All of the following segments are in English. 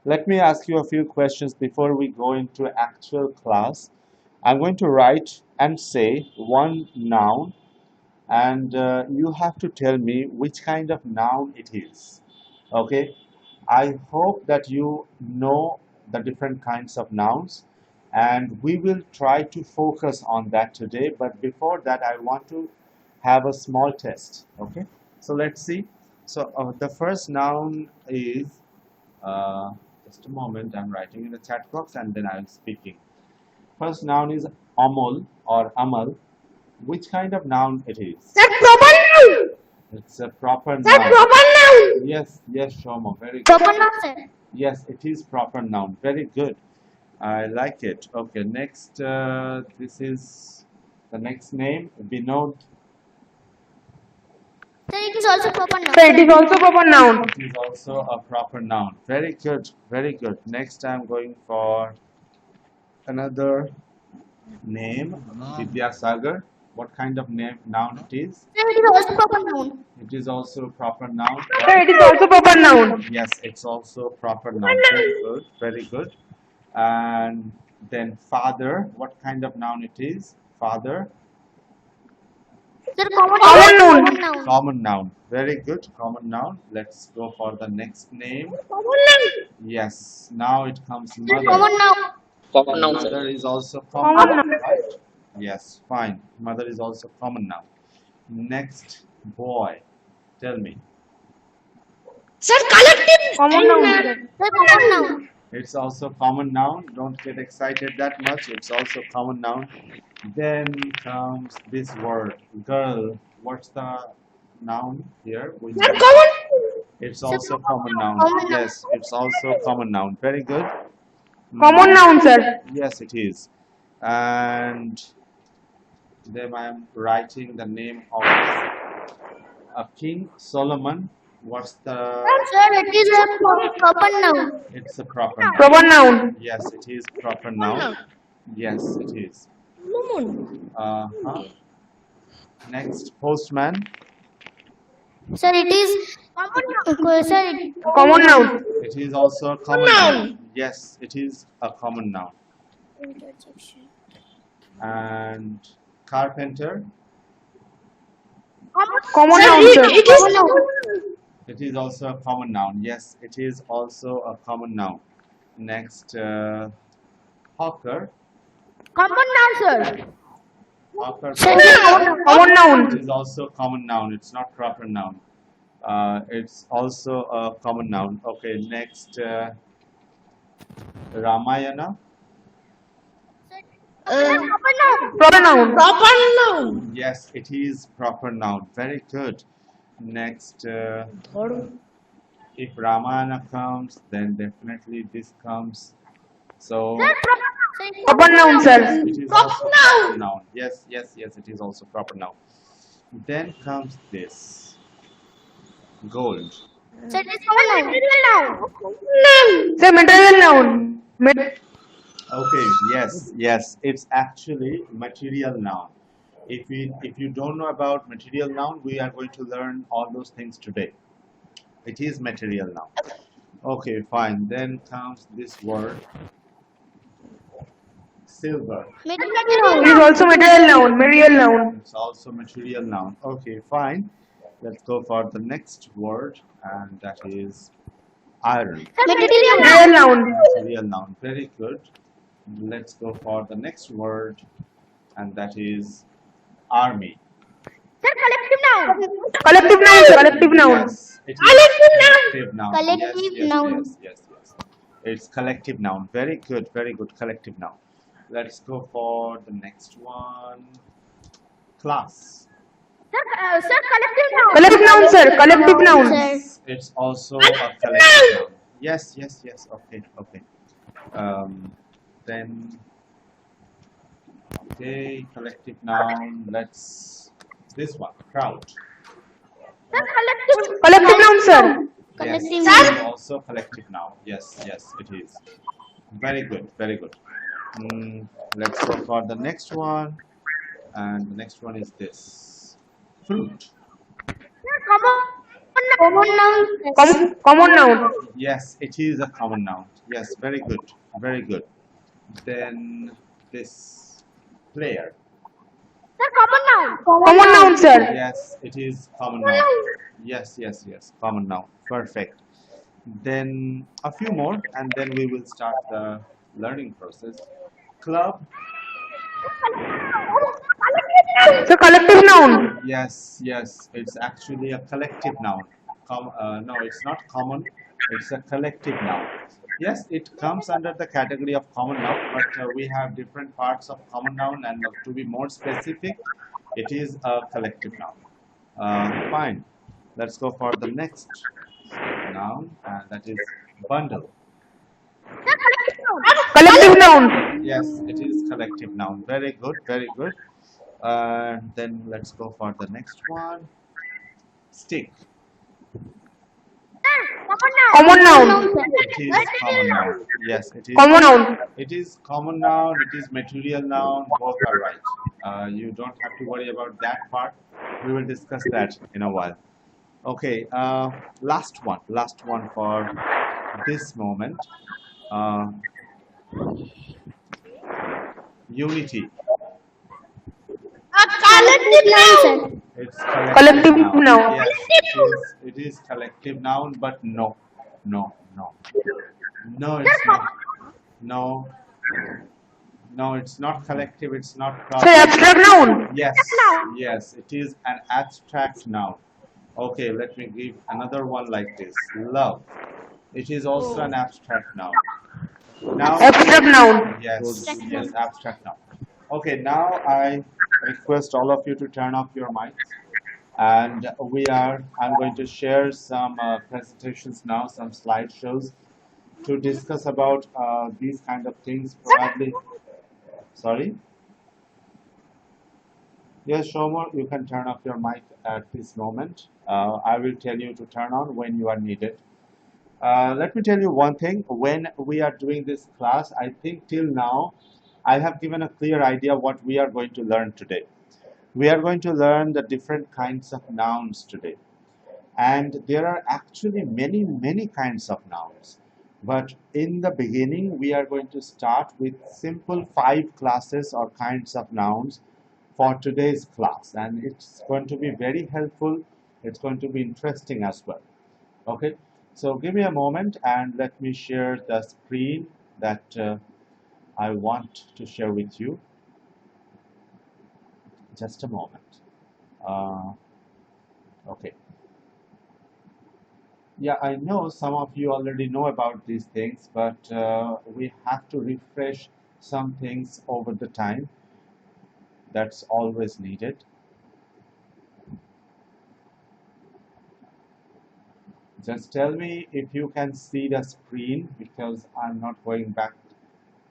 Let me ask you a few questions before we go into actual class. I'm going to write and say one noun, and you have to tell me which kind of noun it is. Okay? I hope that you know the different kinds of nouns, and we will try to focus on that today. But before that, I want to have a small test. Okay? So let's see. So the first noun is, uh, just a moment, I'm writing in the chat box and then I'm speaking. First noun is Amol or Amal. Which kind of noun it is? Sir, proper noun. It's a proper Sir, noun. proper noun. Yes, yes, Shoma, very good. Proper noun, sir. Yes, it is proper noun. Very good. I like it. Okay, next, this is the next name, Binod. Sir, it is also proper noun. Sir, it is also proper noun. It is also a proper noun. Very good, very good. Next, I'm going for another name, Vidya Sagar. What kind of name noun it is? Sir, it is also proper noun. It is also proper noun. Sir, it is also proper noun. Yes, it's also proper noun. Very good, very good. And then father, what kind of noun it is? Father, Sir, common noun. common noun. Very good, common noun. Let's go for the next name. Common noun. Yes, now it comes Sir, mother. common noun. Common noun, sir. Mother is also Common common noun. noun, right? Yes, fine. Mother is also common noun. Next, boy. Tell me. Sir, collective. Common noun. Sir, common noun. It's also common noun. Don't get excited that much. It's also common noun. Then comes this word, girl. What's the noun here? Sir, common. It's also common noun. Common noun. Yes, it's also common noun. Very good. Common noun, sir. Yes, it is. And then I'm writing the name of a King Solomon. What's the? Sir, it is a proper noun. It's a proper noun. Proper noun. Yes, it is proper noun. Yes, it is. Uh-huh. Next, postman. Sir, it is common noun. It is also a common noun. Yes, it is a common noun. And carpenter. Common noun, sir. It is It is also a common noun. Yes, it is also a common noun. Next, hawker. common noun, sir. Hawker. Common noun. It is also a common noun. It's not proper noun. It's also a common noun. Okay, next, Ramayana. Proper noun. Proper noun. Yes, it is proper noun. Very good. Next, if Ramayana comes, then definitely this comes. So Proper noun, sir. it is also proper noun. Yes, yes, yes, it is also proper noun. Then comes this, gold. Sir, it is material noun. Sir, material noun. Okay, yes, yes, it's actually material noun. If you don't know about material noun, we are going to learn all those things today. It is material noun. Okay, fine. Then comes this word, silver. It is also material noun. Material noun. It's also material noun. Okay, fine. Let's go for the next word, and that is iron. Material noun. Material noun. Very good. Let's go for the next word, and that is army. Sir, collective noun. Collective noun, sir. Collective noun. Yes, it is collective noun. Collective Yes, noun. yes, yes, yes, yes. It's collective noun. Very good, collective noun. Let's go for the next one. Class. Sir, collective noun. Collective noun, sir. Collective noun. It's also a collective noun. Yes, yes, yes. Okay, okay. Then, okay, collective noun. This one, crowd. Collective noun, sir. Yes, it is also collective noun. Yes, yes, it is. Very good, very good. Let's go for the next one. And the next one is this, fruit. Common Common noun. Common noun. Yes, it is a common noun. Yes, very good. Very good. Then this player. Sir, common noun. Common noun, sir. Yes, it is common noun. Yes, yes, yes, common noun. Perfect. Then a few more, and then we will start the learning process. Club. Sir, collective noun. Yes, yes, it's actually a collective noun. No, it's not common, it's a collective noun. Yes, it comes under the category of common noun, but we have different parts of common noun, and to be more specific, it is a collective noun. Fine, let's go for the next noun, and that is bundle. Collective noun. Yes, it is collective noun. Very good, very good. Then let's go for the next one. Stick. Common noun. It is common noun. Yes, it is. Common noun. It is common noun. It is material noun. Both are right. You don't have to worry about that part. We will discuss that in a while. Okay. Last one. Last one for this moment. Uh, unity. Collective noun. It's Collective noun. noun. Yes, it is collective noun, but no, no, no, no, it's not. No, no, it's not collective. It's not Sir, proper. abstract noun. Yes, yes, it is an abstract noun. Okay, let me give another one like this. Love. It is also an abstract noun. Now, Abstract noun. yes, yes, abstract noun. Okay, now I request all of you to turn off your mics, and I'm going to share some presentations now, some slideshows to discuss about these kind of things. Probably, sorry. Yes, Shomo, you can turn off your mic at this moment. I will tell you to turn on when you are needed. Let me tell you one thing. When we are doing this class, I think till now, I have given a clear idea what we are going to learn today. We are going to learn the different kinds of nouns today. And there are actually many, many kinds of nouns. But in the beginning, we are going to start with simple 5 classes or kinds of nouns for today's class. And it's going to be very helpful. It's going to be interesting as well. Okay, so give me a moment and let me share the screen that I want to share with you. Just a moment. Okay. Yeah, I know some of you already know about these things, but we have to refresh some things over the time. That's always needed. Just tell me if you can see the screen because I'm not going back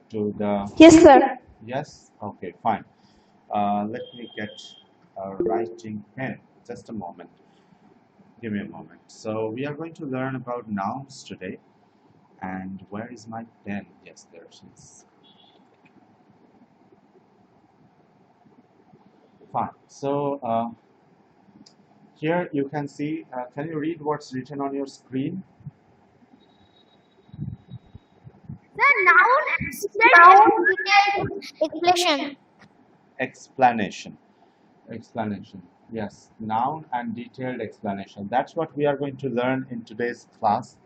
to the... Yes, sir. Yes? Okay, fine. Let me get a writing pen. Just a moment. Give me a moment. So we are going to learn about nouns today. And where is my pen? Yes, there it is. Fine. So here you can see, can you read what's written on your screen? Explanation. Explanation. Explanation. Yes, noun and detailed explanation. That's what we are going to learn in today's class.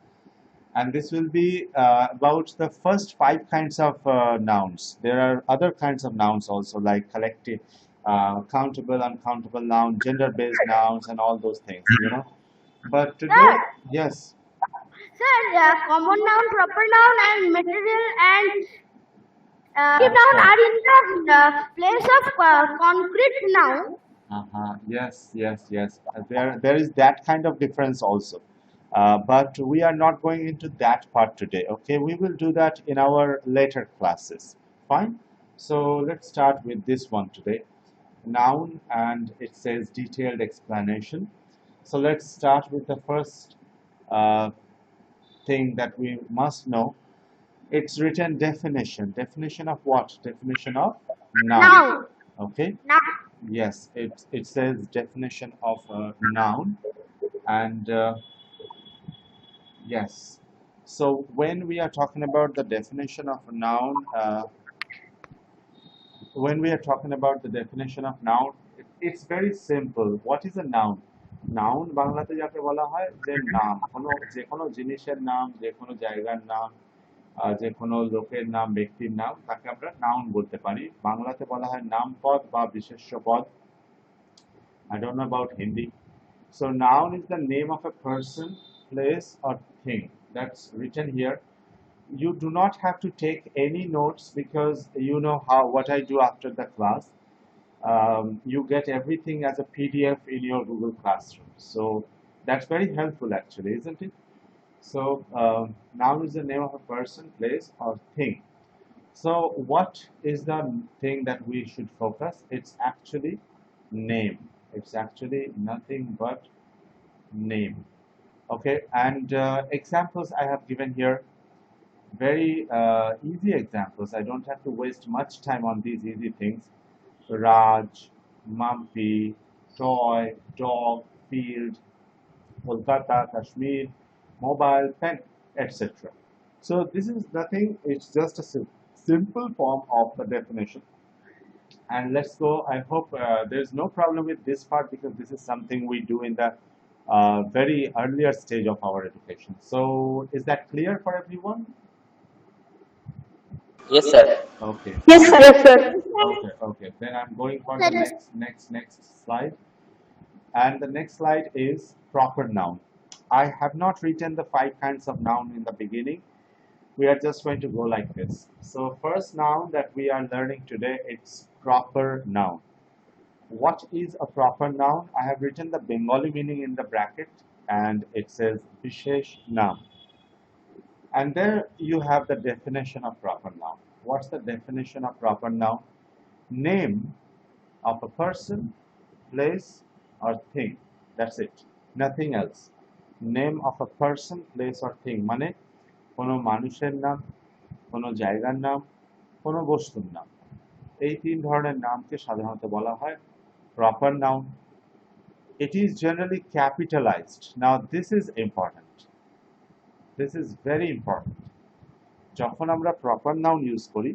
And this will be about the first 5 kinds of nouns. There are other kinds of nouns also, like collective, countable, uncountable noun, gender-based nouns, and all those things, you know. But today, yes, Sir, common noun, proper noun, and material and noun are in the place of concrete noun. yes, yes, yes. There is that kind of difference also. But we are not going into that part today. Okay, we will do that in our later classes. Fine. So let's start with this one today. Noun, and it says detailed explanation. So let's start with the first thing that we must know. It's written definition. Definition of what? Definition of noun. Noun. Okay. Noun. Yes, it says definition of a noun, and Yes. So when we are talking about the definition of a noun, when we are talking about the definition of noun, it's very simple. What is a noun? Noun বাংলাতে যাকে বলা হয় যে নাম, যে কোনো জিনিসের নাম, যে কোনো জায়গার নাম, যে কোনো লোকের নাম, ব্যক্তির নাম, তাকে আমরা নাউন বলতে পারি। বাংলাতে বলা হয় নামপদ বা বিশেষ্য পদ। I don't know about Hindi. So noun is the name of a person, place, or thing. That's written here. You do not have to take any notes because you know how what I do after the class. You get everything as a PDF in your Google Classroom. So that's very helpful actually, isn't it? So noun is the name of a person, place, or thing. So what is the thing that we should focus? It's actually name. It's actually nothing but name. Okay, and examples I have given here, very easy examples. I don't have to waste much time on these easy things. Raj, Mumpy, toy, dog, field, Kolkata, Kashmir, mobile, pen, etc. So this is nothing, it's just a simple form of the definition. And let's go. I hope there's no problem with this part because this is something we do in the very earlier stage of our education. So is that clear for everyone? Yes, sir. Okay, Yes, sir. Yes, sir. okay. Then I'm going for the next slide. And the next slide is proper noun. I have not written the 5 kinds of noun in the beginning. We are just going to go like this. So first noun that we are learning today, it's proper noun. What is a proper noun? I have written the Bengali meaning in the bracket and it says Vishesh Naam. And there you have the definition of proper noun. What's the definition of proper noun? Name of a person, place, or thing. That's it. Nothing else. Name of a person, place, or thing. মানে কোনো মানুষের নাম, কোনো জায়গার নাম, কোনো বস্তুর নাম। এই 3 ধরনের নামকে সাধারণত বলা হয় proper noun. It is generally capitalized. Now this is important. This is very important. যখন আমরা proper noun ইউজ করি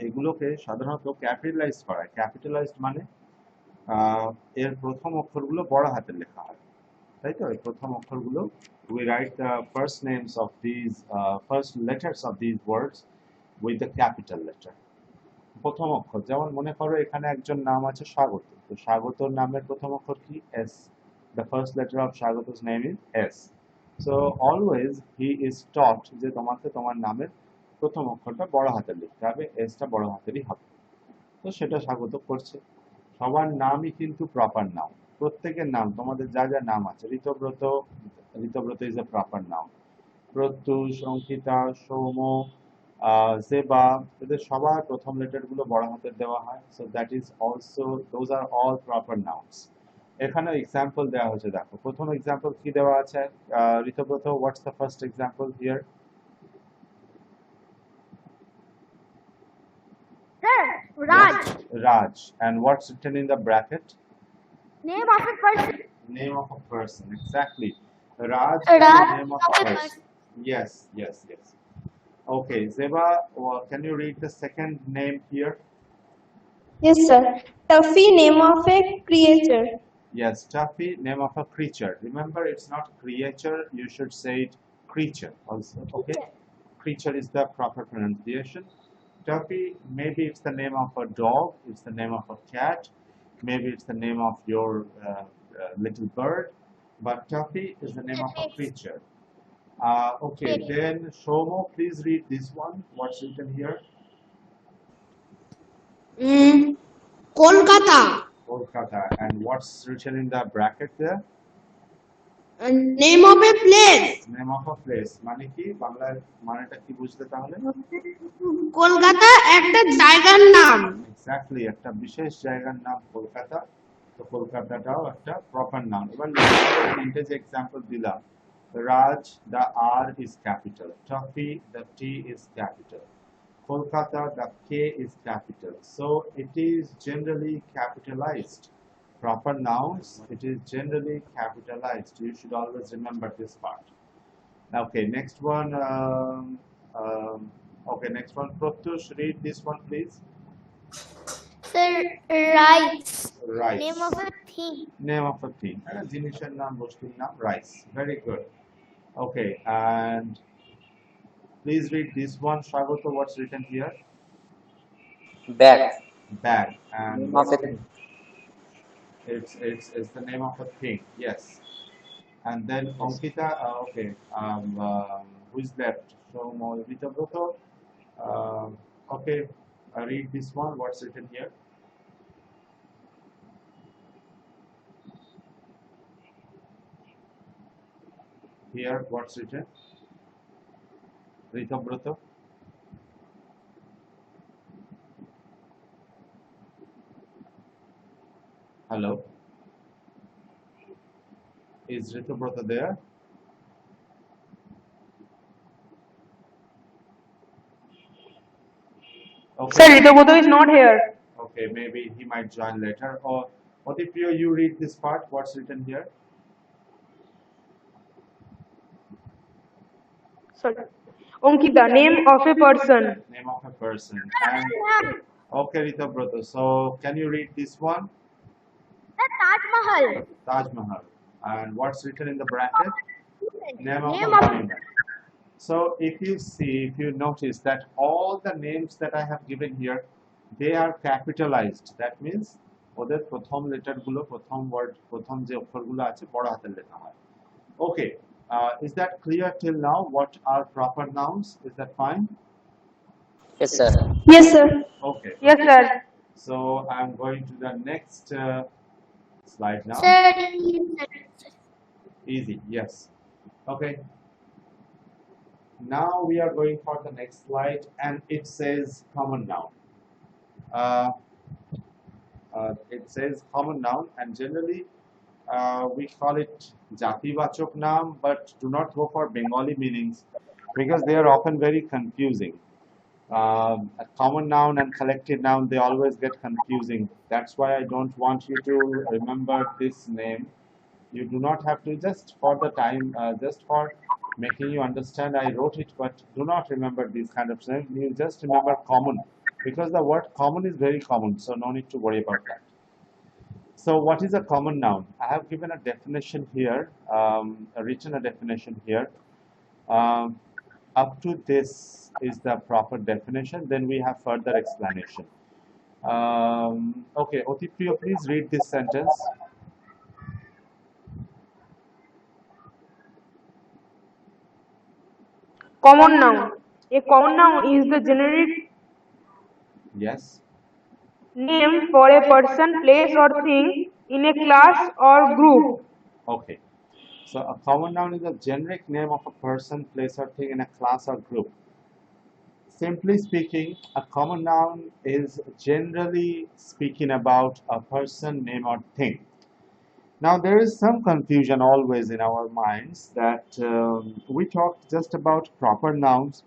এগুলোকে সাধারণত ক্যাপিটালাইজ করা হয়। ক্যাপিটালাইজড মানে এর প্রথম অক্ষরগুলো বড় হাতের লেখা হয়, তাই তো? এই প্রথম অক্ষরগুলো we write the first names of these first letters of these words with the capital letter. প্রথম অক্ষর, যেমন মনে করো এখানে একজন নাম আছে স্বাগত, তো স্বাগতর নামের প্রথম অক্ষর কি? S. The first letter of Swagato's name is S. So always he is taught যে তোমাকে তোমার নামের প্রথম অক্ষরটা বড় হাতের লিখতে হবে, এসটা বড় হাতেরই হবে। তো সেটা স্বাগত করছে। সবার নামই কিন্তু প্রপার নাম। প্রত্যেকের নাম, তোমাদের যা যা নাম আছে, Ritabrata, Ritabrata is a proper নাম, প্রত্যুষ, অঙ্কিতা, সৌম, জেবা, এদের সবার প্রথম লেটারগুলো বড় হাতের দেওয়া হয়। So that is also, those are all proper nouns. এখানে এক্সাম্পল দেওয়া হয়েছে, দেখো প্রথম এক্সাম্পল কি দেওয়া আছে? Ritabrata, what's the first example here? Sir, Raj. Raj. And what's written in the bracket? Name of a person. Name of a person, exactly. Raj is Raj the name of a of a person. Yes. Okay, Zeba, can you read the second name here? Yes, sir. Tuffy, name of a creature. Yes, Tuffy, name of a creature. Remember, it's not creature, you should say it creature also, okay? Creature is the proper pronunciation. Tuffy, maybe it's the name of a dog, it's the name of a cat, maybe it's the name of your little bird, but Tuffy is the name of a creature. Okay, then Shomo, please read this one. What's written here? Kolkata. Kolkata. And what's written in the bracket there? Name of a place. Name of a place. মানে কি বাংলায় মানেটা কি বুঝলে তাহলে? কলকাতা একটা জায়গার নাম। এক্স্যাক্টলি, একটা বিশেষ জায়গার নাম কলকাতা। তো কলকাতাটাও একটা প্রপার নাম। এবার তিনটে যে এক্সাম্পল দিলাম, Raj, the R is capital. Tuffy, the T is capital. Kolkata, the K is capital. So it is generally capitalized. Proper nouns, it is generally capitalized. You should always remember this part. Okay, next one. Okay, next one. Pratyush, read this one, please. Sir, rice. Rice. Name of a thing. Name of a thing. জিনিসের নাম, বস্তুর নাম, rice. Very good. Okay, and please read this one. Shagota, what's written here? Bag. Bag. And Name of what's a the, it's the name of a thing. Yes. And then Ankita, okay. Who is left? So Rita Broto. Okay, read this one. What's written here? Here, what's written? Rita Broto. Hello. Is Rita Broto there? Okay. Sir, Ritobodo is not here. Okay, maybe he might join later. Or what if you read this part? What's written here? Sorry. Ankita, name of a person. Name of a person. And okay, Rita Broto. So can you read this one? The Taj Mahal. Taj Mahal. And what's written in the bracket? Name of a Name of monument. So if you see, if you notice that all the names that I have given here, they are capitalized. That means ওদের প্রথম letter গুলো, প্রথম word, প্রথম যে অক্ষরগুলো আছে বড় হাতের লেখা হয়। Okay, is that clear till now? What are proper nouns? Is that fine? Yes, sir. Yes, sir. Okay. Yes, sir. So I'm going to the next slide now. Sir, Easy, yes. Okay. Now we are going for the next slide, and it says common noun. It says common noun, and generally we call it jatibachok naam, but do not go for Bengali meanings because they are often very confusing. A common noun and collective noun, they always get confusing. That's why I don't want you to remember this name. You do not have to, just for the time, just for making you understand, I wrote it, but do not remember these kind of names. You just remember common, because the word common is very common, so no need to worry about that. So what is a common noun? I have given a definition here, written a definition here. Up to this is the proper definition, then we have further explanation. Okay, Otipriyo, please read this sentence. Common noun. A common noun is the generic Yes. name for a person, place, or thing in a class or group. Okay. So a common noun is a generic name of a person, place, or thing in a class or group. Simply speaking, a common noun is generally speaking about a person, name, or thing. Now, there is some confusion always in our minds that we talked just about proper nouns,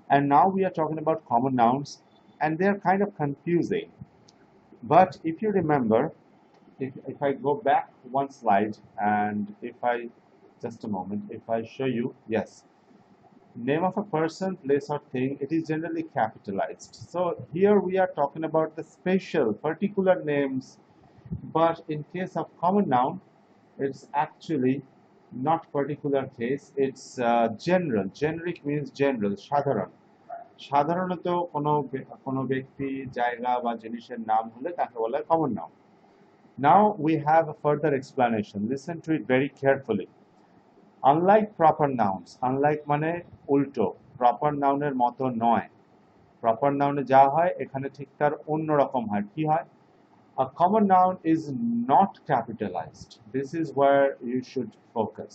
and now we are talking about common nouns, and they're kind of confusing. But if you remember, if I go back one slide, and if I, just a moment, if I show you, yes, name of a person, place, or thing, it is generally capitalized. So here we are talking about the special, particular names, but in case of common noun, it's actually not particular case, it's general. Generic means general, সাধারণ। সাধারণত কোনো ব্যক্তি, জায়গা বা জিনিসের নাম হলে তাকে বলা হয় common noun. Now we have a further explanation. Listen to it very carefully. Unlike proper nouns, unlike মানে উল্টো, proper noun এর মতো নয়। Proper noun এ যা হয় এখানে ঠিক তার অন্য রকম হয়। কি হয়? A common noun is not capitalized. This is where you should focus.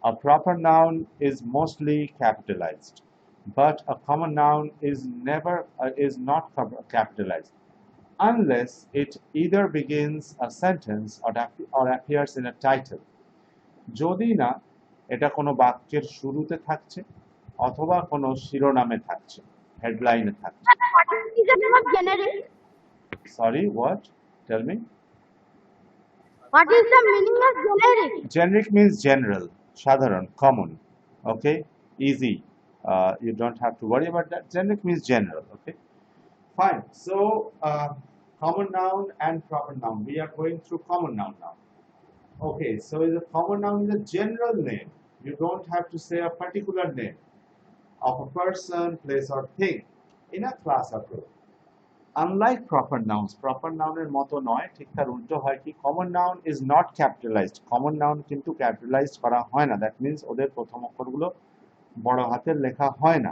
A proper noun is mostly capitalized, but a common noun is not capitalized unless it either begins a sentence or appears in a title. যদি না এটা কোনো বাক্যের শুরুতে থাকছে অথবা কোনো শিরোনামে থাকছে, হেডলাইনে থাকছে। what is the name of generic? Sorry, what? Tell me. What is the meaning of generic? Generic means general, সাধারণ, common. Okay, easy. You don't have to worry about that. Generic means general. Okay, fine. So common noun and proper noun, we are going through common noun now. Okay, so is a common noun is a general name. You don't have to say a particular name of a person, place, or thing in a class or group. Unlike proper noun এর মতো নয়, ঠিক তার উল্টো হয় কি, common noun is not capitalized. Common noun কিন্তু capitalized করা হয় না. That means ওদের প্রথম অক্ষরগুলো বড় হাতের লেখা হয় না।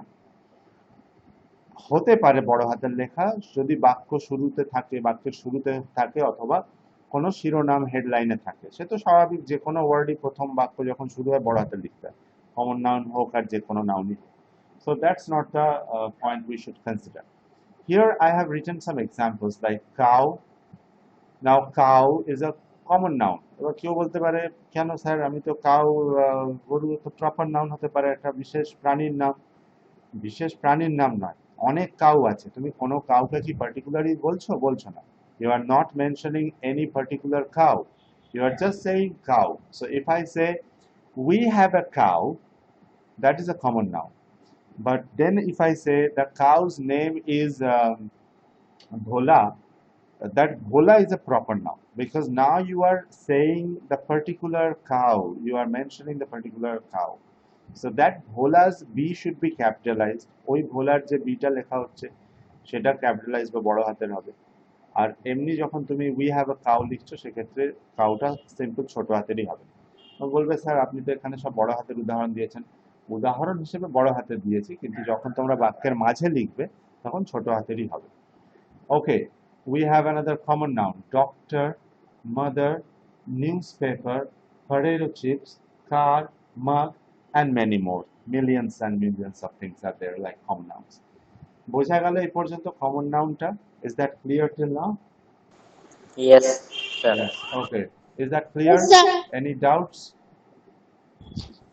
হতে পারে বড় হাতের লেখা যদি বাক্যের শুরুতে থাকে অথবা কোনো শিরোনাম হেডলাইনে থাকে। সে তো স্বাভাবিক, যে কোনো ওয়ার্ডই প্রথম বাক্য যখন শুরু হয় বড় হাতের লিখতে হয়, কমন নাউন হোক আর যে কোনো নাউনই হোক। So that's not the point we should consider. Here I have written some examples like cow. Now cow is a common noun. এবার কেউ বলতে পারে, কেন স্যার, আমি তো কাউ, গরু তো প্রপার নাউন হতে পারে, একটা বিশেষ প্রাণীর নাম। বিশেষ প্রাণীর নাম নয়, অনেক কাউ আছে, তুমি কোনো কাউকে কি পার্টিকুলারলি বলছো না। You are not mentioning any particular cow. You are just saying cow. So if I say we have a cow, that is a common noun. But then if I say the cow's name is Bhola, that Bhola is a proper noun, because now you are saying the particular cow, you are mentioning the particular cow. So that Bhola's B should be capitalized. ওই ভোলার যে beta লেখা হচ্ছে সেটা capitalise বা বড় হাতের হবে। আর এমনি যখন তুমি উই হ্যাভ আ কাউ লিখছো, সেক্ষেত্রে কাউটা সিম্পল ছোট হাতেরই হবে। বলবে স্যার আপনি তো এখানে সব বড় হাতের উদাহরণ দিয়েছেন। উদাহরণ হিসেবে বড় হাতের দিয়েছি, কিন্তু যখন তোমরা বাক্যের মাঝে লিখবে তখন ছোট হাতেরই হবে। Okay, we have another common noun: doctor, mother, newspaper, potato chips, car, mug, and many more. Millions and millions of things are there like common nouns. বোঝা গেল এই পর্যন্ত common nounটা? Is that clear till now? Yes, sir. Yes. Okay. Is that clear? Yes, sir. Any doubts?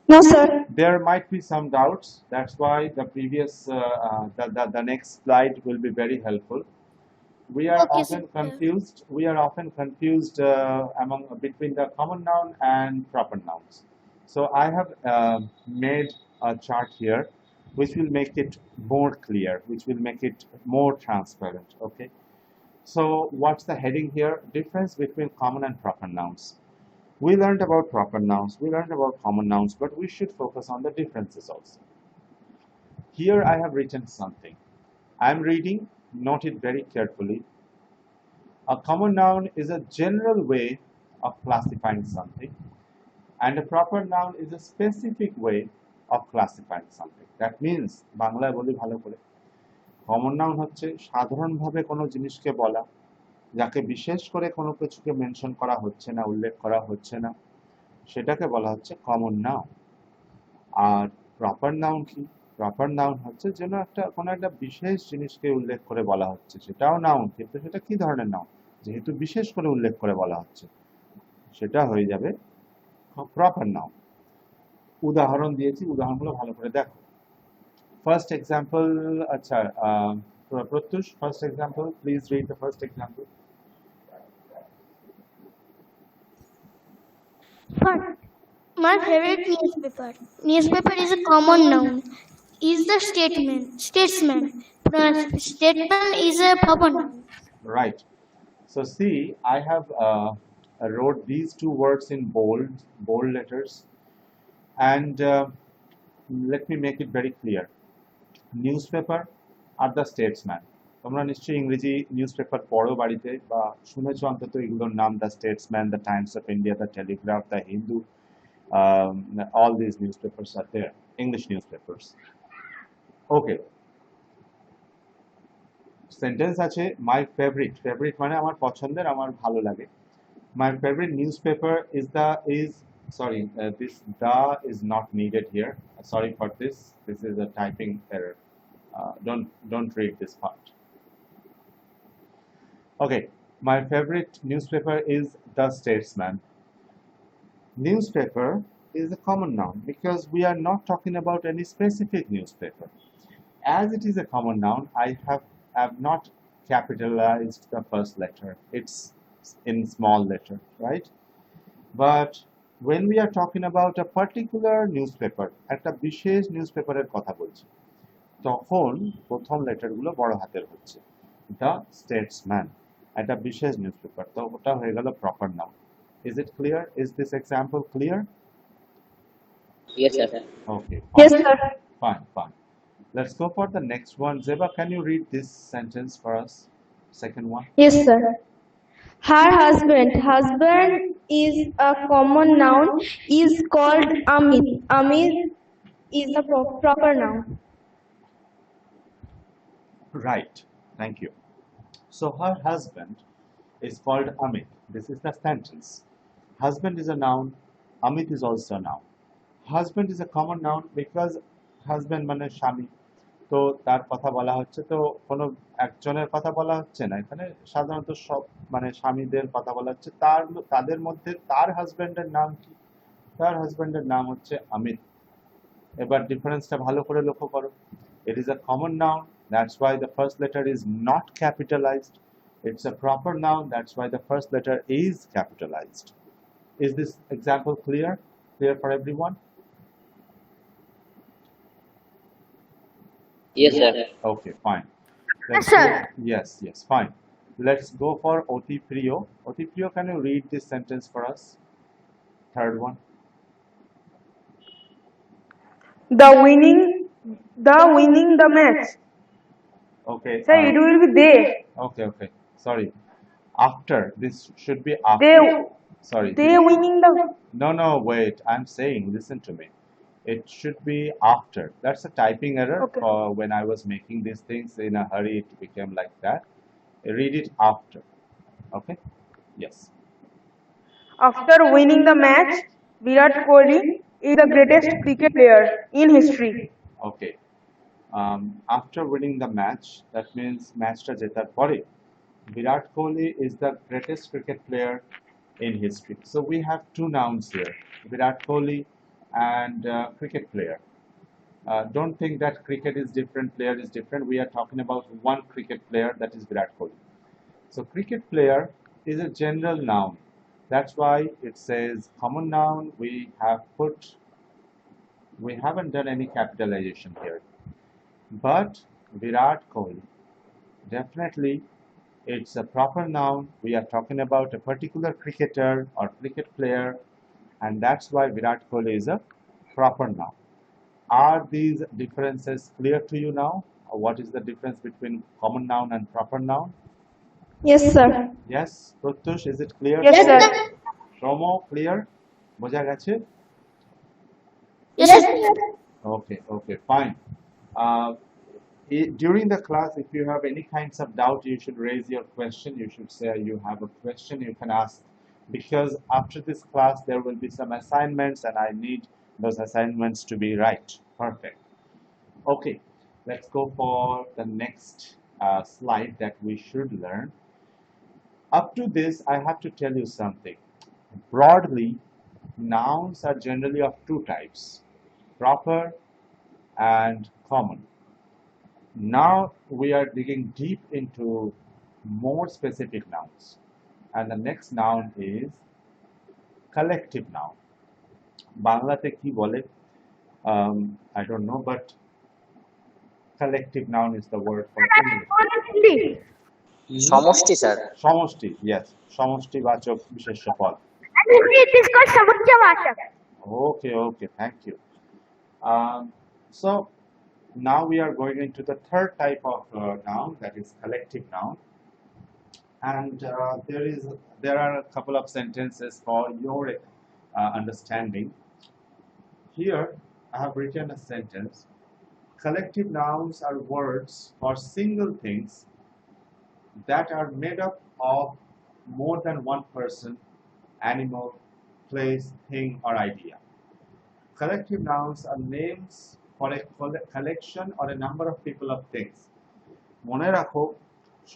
No, sir. There might be some doubts. That's why the previous, the next slide will be very helpful. We are Okay, often sir. confused. We are often confused between the common noun and proper nouns. So I have made a chart here, which will make it more clear, which will make it more transparent. Okay. So what's the heading here? Difference between common and proper nouns. We learned about proper nouns. We learned about common nouns, but we should focus on the differences also. Here I have written something. I'm reading. Note it very carefully. A common noun is a general way of classifying something, and a proper noun is a specific way of classifying something. That means, বাংলায় বলি ভালো করে, common noun হচ্ছে সাধারণভাবে কোনো জিনিসকে বলা, যাকে বিশেষ করে কোনো কিছুকে মেনশন করা হচ্ছে না, উল্লেখ করা হচ্ছে না, সেটাকে বলা হচ্ছে কমন নাউন। আর প্রপার নাউন কি? প্রপার নাউন হচ্ছে যেন কোনো একটা বিশেষ জিনিসকে উল্লেখ করে বলা হচ্ছে, সেটাও নাউন, কিন্তু সেটা কি ধরনের নাউন? যেহেতু বিশেষ করে উল্লেখ করে বলা হচ্ছে, সেটা হয়ে যাবে প্রপার নাউন। উদাহরণ দিয়েছি, উদাহরণগুলো ভালো করে দেখো। ফার্স্ট এক্সাম্পল, আচ্ছা প্রত্যুষ, first example, please read the first example. My favorite newspaper. Newspaper is a common noun. Is the statesman. Statesman is a proper noun. Right. So see, I have wrote these two words in bold letters, and let me make it very clear. Newspaper are the Statesman. তোমরা নিশ্চয়ই ইংরেজি news paper পড়ো বাড়িতে, বা শুনেছো অন্তত এগুলোর নাম: the Statesman, the Times of India, the Telegraph, the Hindu, all these newspapers are there, English newspapers. Okay. Sentence আছে মাই ফেভারিট। ফেভারিট মানে আমার পছন্দের, আমার ভালো লাগে। My favourite newspaper this the is not needed here. Sorry for this. This is a typing error. Don't read this part. Okay, my favorite newspaper is The Statesman. Newspaper is a common noun because we are not talking about any specific newspaper. As it is a common noun, I have not capitalized the first letter. It's in small letter, right? But when we are talking about a particular newspaper, একটা বিশেষ নিউজপেপারের কথা বলছি, তখন প্রথম লেটারগুলো বড় হাতের হচ্ছে। The Statesman একটা বিশেষ নিউজপেপার, তো ওটা হয়ে গেল proper noun. Is it clear? Is this example clear? Yes, sir. Okay, Yes, fine, sir. fine. Let's go for the next one. Zeba, can you read this sentence for us? Second one. Yes, sir. Her husband. Husband is a common noun. Is called Amit. Amit is a proper noun. Right. Thank you. So her husband is called Amit. This is the sentence. Husband is a noun. Amit is also a noun. Husband is a common noun because husband মানে স্বামী, তো তার কথা বলা হচ্ছে, তো কোনো একজনের কথা বলা হচ্ছে না এখানে, সাধারণত সব মানে স্বামীদের কথা বলা হচ্ছে। তাদের মধ্যে তার হাজবেন্ডের নাম কি? তার হাজবেন্ডের নাম হচ্ছে অমিত। এবার ডিফারেন্সটা ভালো করে লক্ষ্য করো। It is a common noun, that's why the first letter is not capitalized. It's a proper noun, that's why the first letter is capitalized. Is this example clear? Clear for everyone? Yes, sir. Okay, fine. Yes, sir. Yes, fine. Let's go for Oti Priyo. Oti Priyo, can you read this sentence for us? Third one. The winning the match. Okay. Sir, it will be they. Okay. Sorry. After. This should be after. They Sorry. they winning the. No, wait. I'm saying, listen to me. It should be after. That's a typing error. Okay. When I was making these things in a hurry, it became like that. Read it after. Okay? Yes. After winning the match, Virat Kohli is the greatest cricket player in history. Okay. After winning the match, that means matchটা জেতার পরে, Virat Kohli is the greatest cricket player in history. So we have two nouns here, Virat Kohli and cricket player. Don't think that cricket is different, player is different. We are talking about one cricket player, that is Virat Kohli. So cricket player is a general noun. That's why it says common noun. We haven't done any capitalization here. But Virat Kohli, definitely it's a proper noun. We are talking about a particular cricketer or cricket player, and that's why Virat Kohli is a proper noun. Are these differences clear to you now? What is the difference between common noun and proper noun? Yes, sir. Yes, Pratush, is it clear? Yes, sir. Promo, clear? বোঝা গেছে? Yes, sir. Okay, fine. During the class, if you have any kinds of doubt, you should raise your question. You should say you have a question, you can ask. Because after this class, there will be some assignments and I need those assignments to be right. Perfect. Okay, let's go for the next slide that we should learn. Up to this, I have to tell you something. Broadly, nouns are generally of two types, proper and common. Now we are digging deep into more specific nouns. And the next noun is collective noun. বাংলাতে কি বলে? I don't know, but collective noun is the word for English. সমষ্টি, sir. সমষ্টি, yes. সমষ্টিবাচক বিশেষ্য পদ। And it is called samujjavachak. Okay, thank you. So now we are going into the third type of noun, that is collective noun. And there are a couple of sentences for your understanding. Here I have written a sentence. Collective nouns are words for single things that are made up of more than one person, animal, place, thing, or idea. Collective nouns are names for a collection or a number of people of things. মনে রাখো,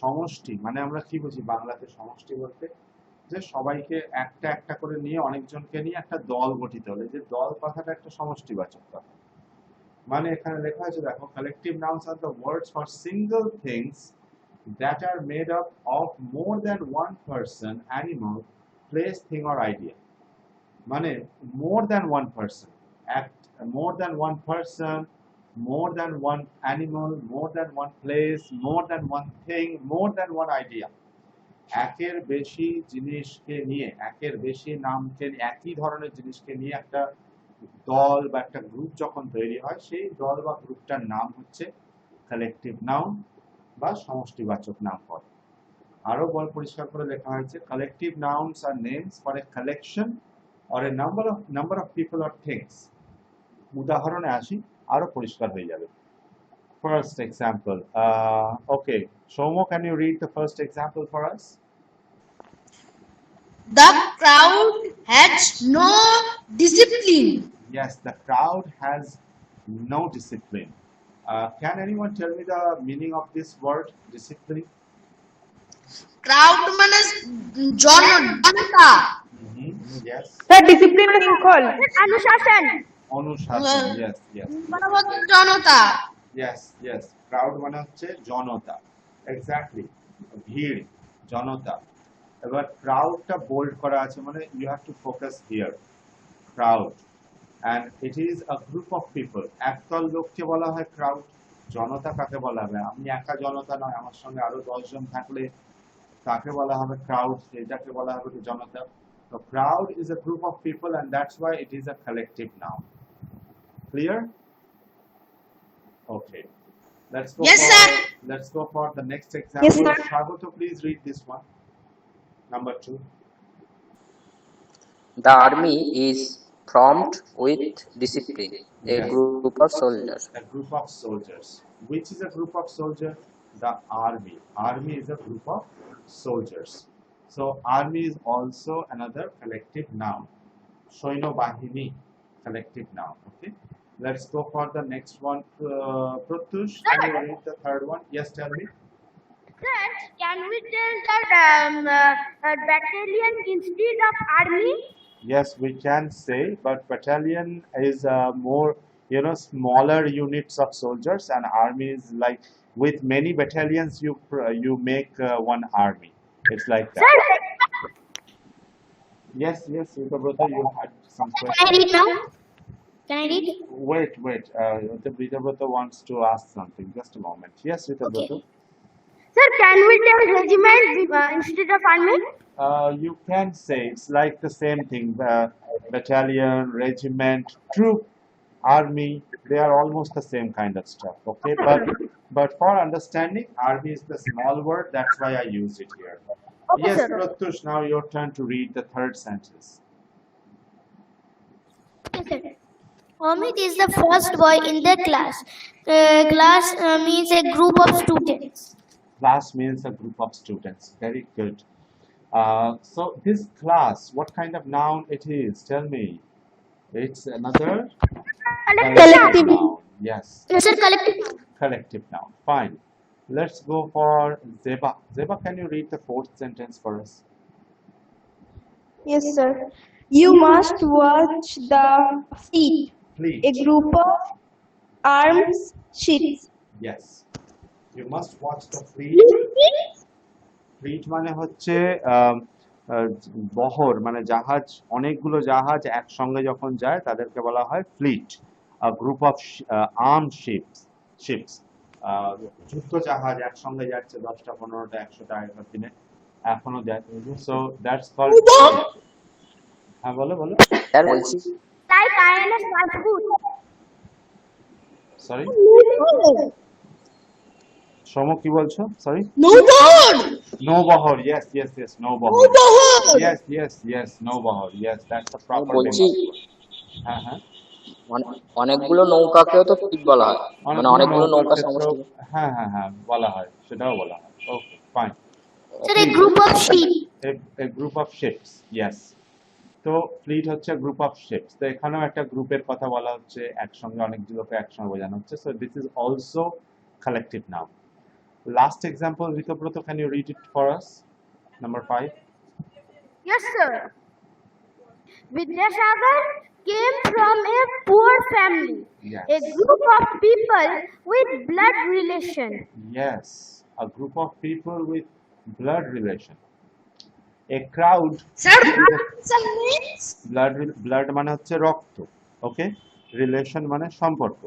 সমষ্টি মানে আমরা কি বুঝি বাংলাতে সমষ্টি বলতে? যে সবাইকে একটা একটা করে নিয়ে, অনেকজনকে নিয়ে একটা দল গঠিত হলে, যে দল কথাটা একটা সমষ্টিবাচক কথা। মানে এখানে লেখা আছে দেখো, collective nouns are the words for single things that are made up of more than one person, animal, place, thing, or idea. মানে more than one person, act more than one person, more than one animal, more than one place, more than one thing, more than one idea. একের বেশি জিনিসকে নিয়ে, একের বেশি নামকে, একই ধরনের জিনিসকে নিয়ে একটা দল বা একটা গ্রুপ যখন তৈরি হয়, সেই দল বা গ্রুপটার নাম হচ্ছে কালেকটিভ নাউন বা সমষ্টিবাচক নামপদ। আরো বল পরিষ্কার করে লেখা হয়েছে, collective nouns are names for a collection or a number of people or things. উদাহরণে আসি, আরো পরিষ্কার হয়ে যাবে। First example. Okay, Shomo, can you read the first example for us? The crowd has no discipline. Yes, the crowd has no discipline. Can anyone tell me the meaning of this word, discipline? Crowd মানে জনতা। Yes. Sir, discipline is শৃঙ্খল। অনুশাসন। অনুশাসন, yes, yes. জনতা। Yes, yes. Crowd মানে হচ্ছে জনতা। Exactly. ভিড়, জনতা। এবার ক্রাউডটা bold করা আছে, মানে you have to focus here. Crowd. And it is a group of people. একদল লোককে বলা হয় ক্রাউড। জনতা কাকে বলা হবে? আমি একা জনতা নয়, আমার সঙ্গে আরো 10 জন থাকলে তাকে বলা হবে ক্রাউড, এটাকে বলা হবে জনতা। So crowd is a group of people and that's why it is a collective noun. Clear? Okay. Let's go. Yes, sir. Let's go for the next example. Yes, sir. Shragoto, please read this one. Number 2. The army is formed with discipline, a Yes. group of soldiers. A group of soldiers. Which is a group of soldiers? The army. Army is a group of soldiers. So army is also another collective noun. Shoino Bahini, collective noun. Okay. Let's go for the next one. Pratyush, can you read the third one? Yes, tell me. Sir, can we tell that battalion instead of army? Yes, we can say, but battalion is more, smaller units of soldiers, and army is like with many battalions you make one army. It's like that. Sir, Yes, yes, Ritabrata, you had some can I questions. read now? Can I read? Wait. Ritabrata wants to ask something. Just a moment. Yes, Ritabrata. Okay. Sir, can we tell regiment instead of army? You can say it's like the same thing. Battalion, regiment, troop, army, they are almost the same kind of stuff. Okay, but for understanding, army is the small word. That's why I use it here. Okay, Yes, sir. Pratyush, now your turn to read the third sentence. Yes, sir. Amit is the first boy in the class. Class means a group of students. Class means a group of students. Very good. So this class, what kind of noun it is? Tell me. It's another collective noun. Yes, Yes, sir, collective. collective noun. Fine. Let's go for Zeba. Zeba, can you read the fourth sentence for us? Yes, sir. You must watch the fleet, Please. a group of armed ships. Yes. You must watch the fleet. Fleet মানে হচ্ছে বহর, মানে জাহাজ, অনেকগুলো জাহাজ একসঙ্গে যখন যায় তাদেরকে বলা হয় fleet. Group of armed ships, যুদ্ধ জাহাজ একসঙ্গে যাচ্ছে 10টা 15টা 100টা আগেকার দিনে, এখনো যায়। So that's called. হ্যাঁ, বলো। স্যার বলছি Like INS Rajput. সরি, সোম কি বলছো? সরি, নৌবহর। Yes, নৌবহর। Yes, নৌবহর। Yes, that's the proper name. বলছি হ্যাঁ, অনেকগুলো নৌকাকেও তো ফ্লিট বলা হয়, মানে অনেকগুলো নৌকা সমষ্টি। হ্যাঁ, বলা হয়, সেটাও বলা হয়। ওকে, fine. Sir, a group of sheep. A group of ships, yes. তো ফ্লিট হচ্ছে গ্রুপ অফ শিপস। তো এখানেও একটা গ্রুপের কথা বলা হচ্ছে, একসঙ্গে অনেকগুলোকে একসঙ্গে বোঝানো হচ্ছে। So this is also collective noun. Last example, Ritabrata, can you read it for us? Number 5. Yes, sir. Vidyasagar came from a poor family. Yes. A group of people with blood relation. Yes, a group of people with blood relation. A crowd Sir, is a some means? Blood মানে হচ্ছে রক্ত, ওকে, relation মানে সম্পর্ক,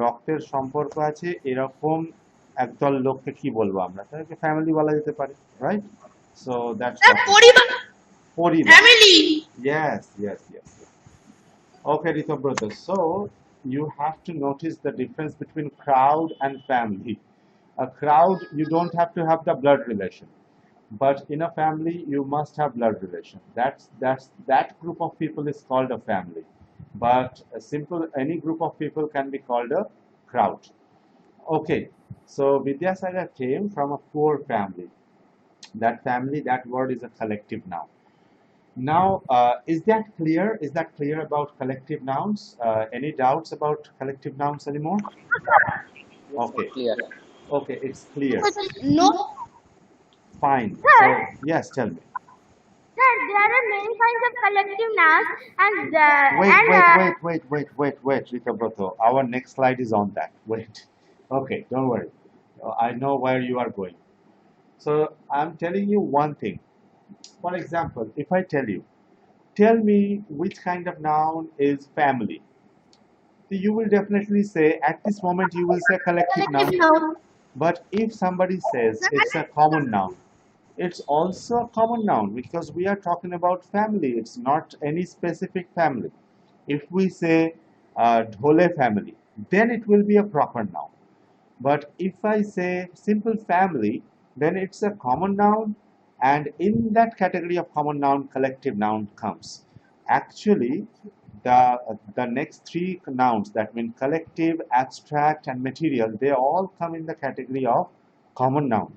রক্তের সম্পর্ক আছে এরকম একদল লোককে কি বলবো আমরা, তাদেরকে ফ্যামিলি বলা যেতে পারে, রাইট? সো দ্যাটস পরিবার, পরিবার, family. yes. Okay, Ritobrata, so you have to notice the difference between crowd and family. A crowd, you don't have to have the blood relation, but in a family you must have blood relation. That group of people is called a family, but a simple any group of people can be called a crowd. Okay, so Vidyasagar came from a poor family. That family, that word is a collective noun. Now, is that clear? Is that clear about collective nouns? Any doubts about collective nouns anymore? Okay, clear. okay, it's clear. No, Fine. sir. So, yes, tell me. Sir, there are many kinds of collective nouns, and Wait, Rita Brotho. Our next slide is on that. Wait. Okay, don't worry. I know where you are going. So, I'm telling you one thing. For example, if I tell me which kind of noun is family. So you will definitely say, at this moment, you will say collective noun. noun. But if somebody says it's a common noun, it's also a common noun because we are talking about family. It's not any specific family. If we say Dhole family, then it will be a proper noun. But if I say simple family, then it's a common noun, and in that category of common noun, collective noun comes. Actually, the next three nouns, that mean collective, abstract, and material, they all come in the category of common noun.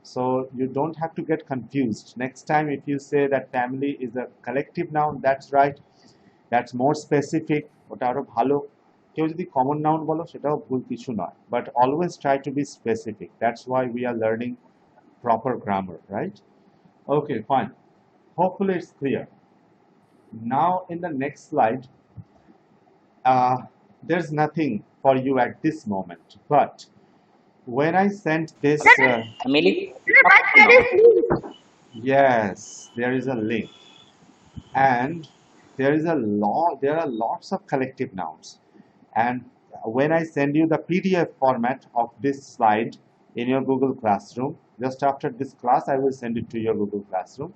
So you don't have to get confused. Next time, if you say that family is a collective noun, that's right. That's more specific. ওটা আরো ভালো। কেউ যদি common noun বলো সেটাও ভুল কিছু নয়। But always try to be specific. That's why we are learning proper grammar, right? Okay, fine. Hopefully it's clear. Now in the next slide, there's nothing for you at this moment. But when I sent this, milli yes, there is a link. And there are lots of collective nouns, and when I send you the PDF format of this slide in your Google Classroom, just after this class I will send it to your Google Classroom,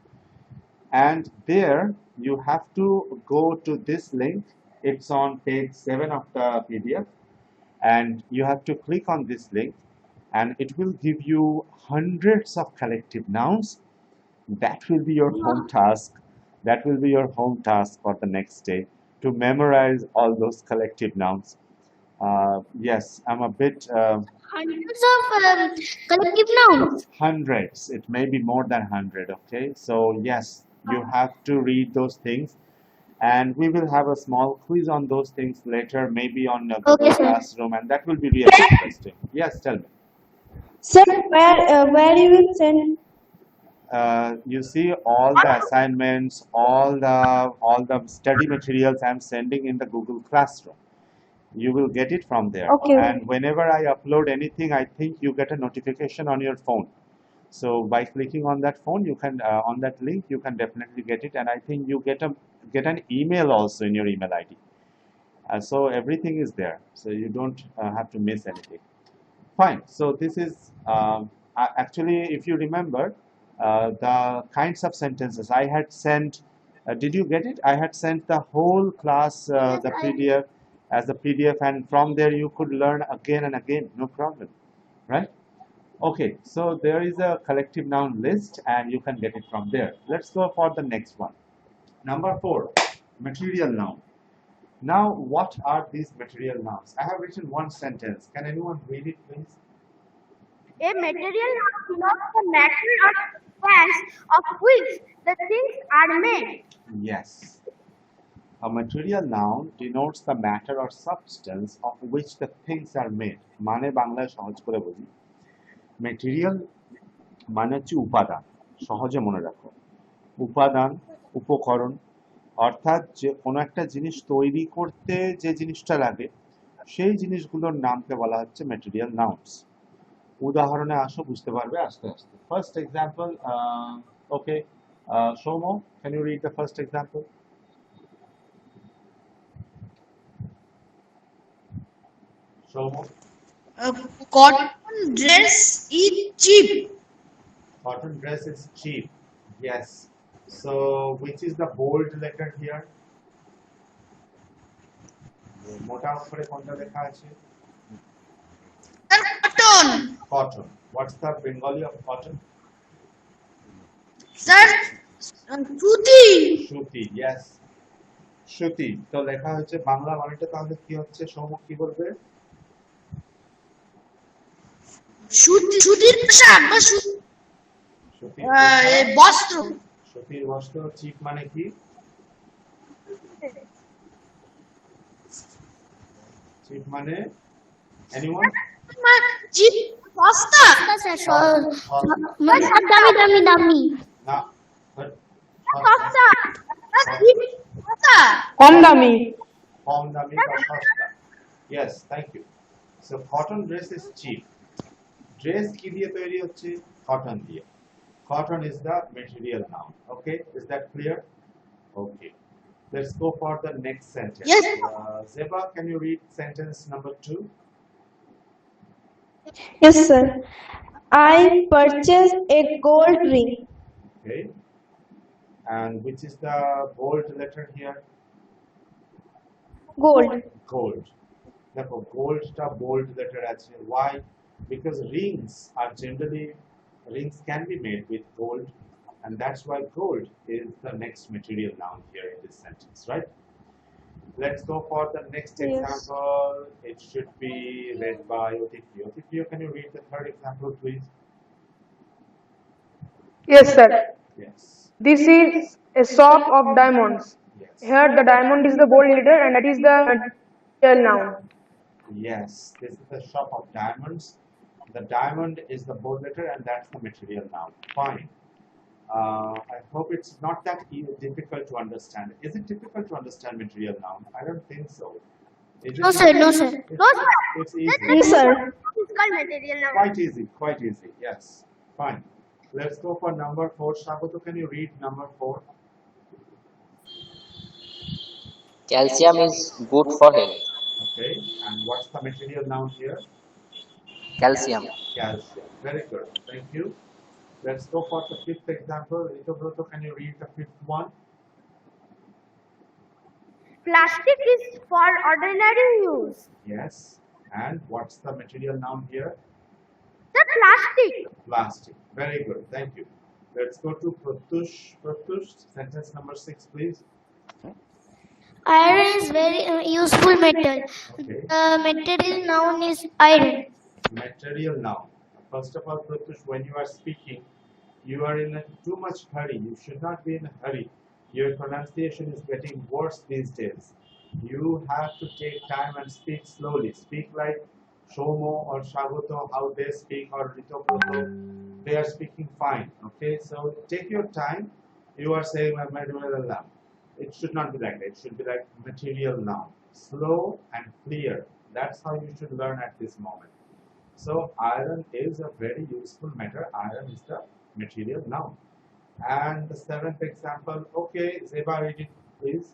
and there you have to go to this link. It's on page 7 of the PDF, and you have to click on this link, and it will give you hundreds of collective nouns. That will be your home task. That will be your home task for the next day, to memorize all those collective nouns. Yes, I'm a bit Hundreds of collective nouns. hundreds. It may be more than 100. Okay, so yes, you have to read those things, and we will have a small quiz on those things later, maybe on Google Okay, sir. Classroom, and that will be really interesting. Yes, tell me. Sir, where you will send? You see all the assignments, all the study materials I'm sending in the Google Classroom. You will get it from there. Okay. And whenever I upload anything, I think you get a notification on your phone. So by clicking on that phone, you can on that link, you can definitely get it. And I think you get an email also in your email ID. So everything is there. So you don't have to miss anything. Fine. So this is actually, if you remember, the kinds of sentences I had sent. Did you get it? I had sent the whole class the PDF as a PDF, and from there you could learn again and again, no problem, right? Okay, so there is a collective noun list, and you can get it from there. Let's go for the next one. Number 4, material noun. Now, what are these material nouns? I have written one sentence. Can anyone read it, please? A material noun denotes the matter or substance of which the things are made. Yes. A material noun denotes the matter or substance of which the things are made. মানে বাংলায় সহজ করে বলি, material মানে হচ্ছে উপাদান। সহজে মনে রাখো, উপাদান, উপকরণ, অর্থাৎ যে কোনো একটা জিনিস তৈরি করতে যে জিনিসটা লাগে, সেই জিনিসগুলোর নামকে বলা হচ্ছে মেটেরিয়াল নাউন্স। উদাহরণে আসো, বুঝতে পারবে আস্তে আস্তে। First example, okay, Shomo, can you read the first example? Shomo, Cotton dress is cheap. cotton dress is cheap. Yes. So, which is the bold letter here? মোটা অক্ষরে কোনটা লেখা আছে? Sir, cotton. Cotton. What's the Bengali of cotton? Sir, suti. Shuti. Yes. Shuti. তো লেখা হচ্ছে বাংলা মানেটা তাহলে কি হচ্ছে? সৌম কি বলবে? সুতির পোশাক বা সুতির বস্ত্র। সুতির বস্ত্র। চিপ মানে কি? চিপ মানে anyone? চিপ সস্তা। দামি না সস্তা। কম দামি। কম দামি বা সস্তা। Yes, thank you. So cotton dress is cheap. Dress কি দিয়ে তৈরি হচ্ছে? Cotton দিয়ে. Cotton is the material noun. Okay, is that clear? Okay. Let's go for the next sentence. Yes. Zeba, can you read sentence number 2? Yes, sir. I purchased a gold ring. Okay. And which is the bold letter here? Gold. Gold. Therefore, gold টা bold letter আছে. Why? Because rings can be made with gold, and that's why gold is the next material noun here in this sentence, right? Let's go for the next Yes. example. It should be read by Otipio. Otipio, can you read the third example, please? Yes, sir. Yes. This is a shop of diamonds. Yes. Here the diamond is the bold letter and that is the material noun. Yes. This is the shop of diamonds. The diamond is the bold letter, and that's the material noun. Fine. I hope it's not that difficult to understand. Is it difficult to understand material noun? I don't think so. Is it No, sir. No, sir. It's, No, sir. it's easy. Yes, sir. Physical material now. Quite easy. Yes. Fine. Let's go for number 4. Shagoto, can you read number 4? Calcium is good for health. Okay. And what's the material noun here? Calcium. Calcium. Very good. Thank you. Let's go for the 5th example. Ritobroto, can you read the 5th one? Plastic is for ordinary use. Yes. And what's the material noun here? The plastic. Plastic. Very good. Thank you. Let's go to Pratush. Pratush, sentence number 6, please. Iron is very useful metal. Okay. The material noun is iron. Material noun. First of all, Pratush, when you are speaking, you are in a too much hurry. You should not be in a hurry. Your pronunciation is getting worse these days. You have to take time and speak slowly. Speak like Shomo or Shagoto, how they speak, or Ritobroto. They are speaking fine. Okay, so take your time. You are saying material. It should not be like that. It should be like material noun. Slow and clear. That's how you should learn at this moment. So iron is a very useful matter. Iron is the material noun. And the 7th example. Okay, Zeba, read it, please.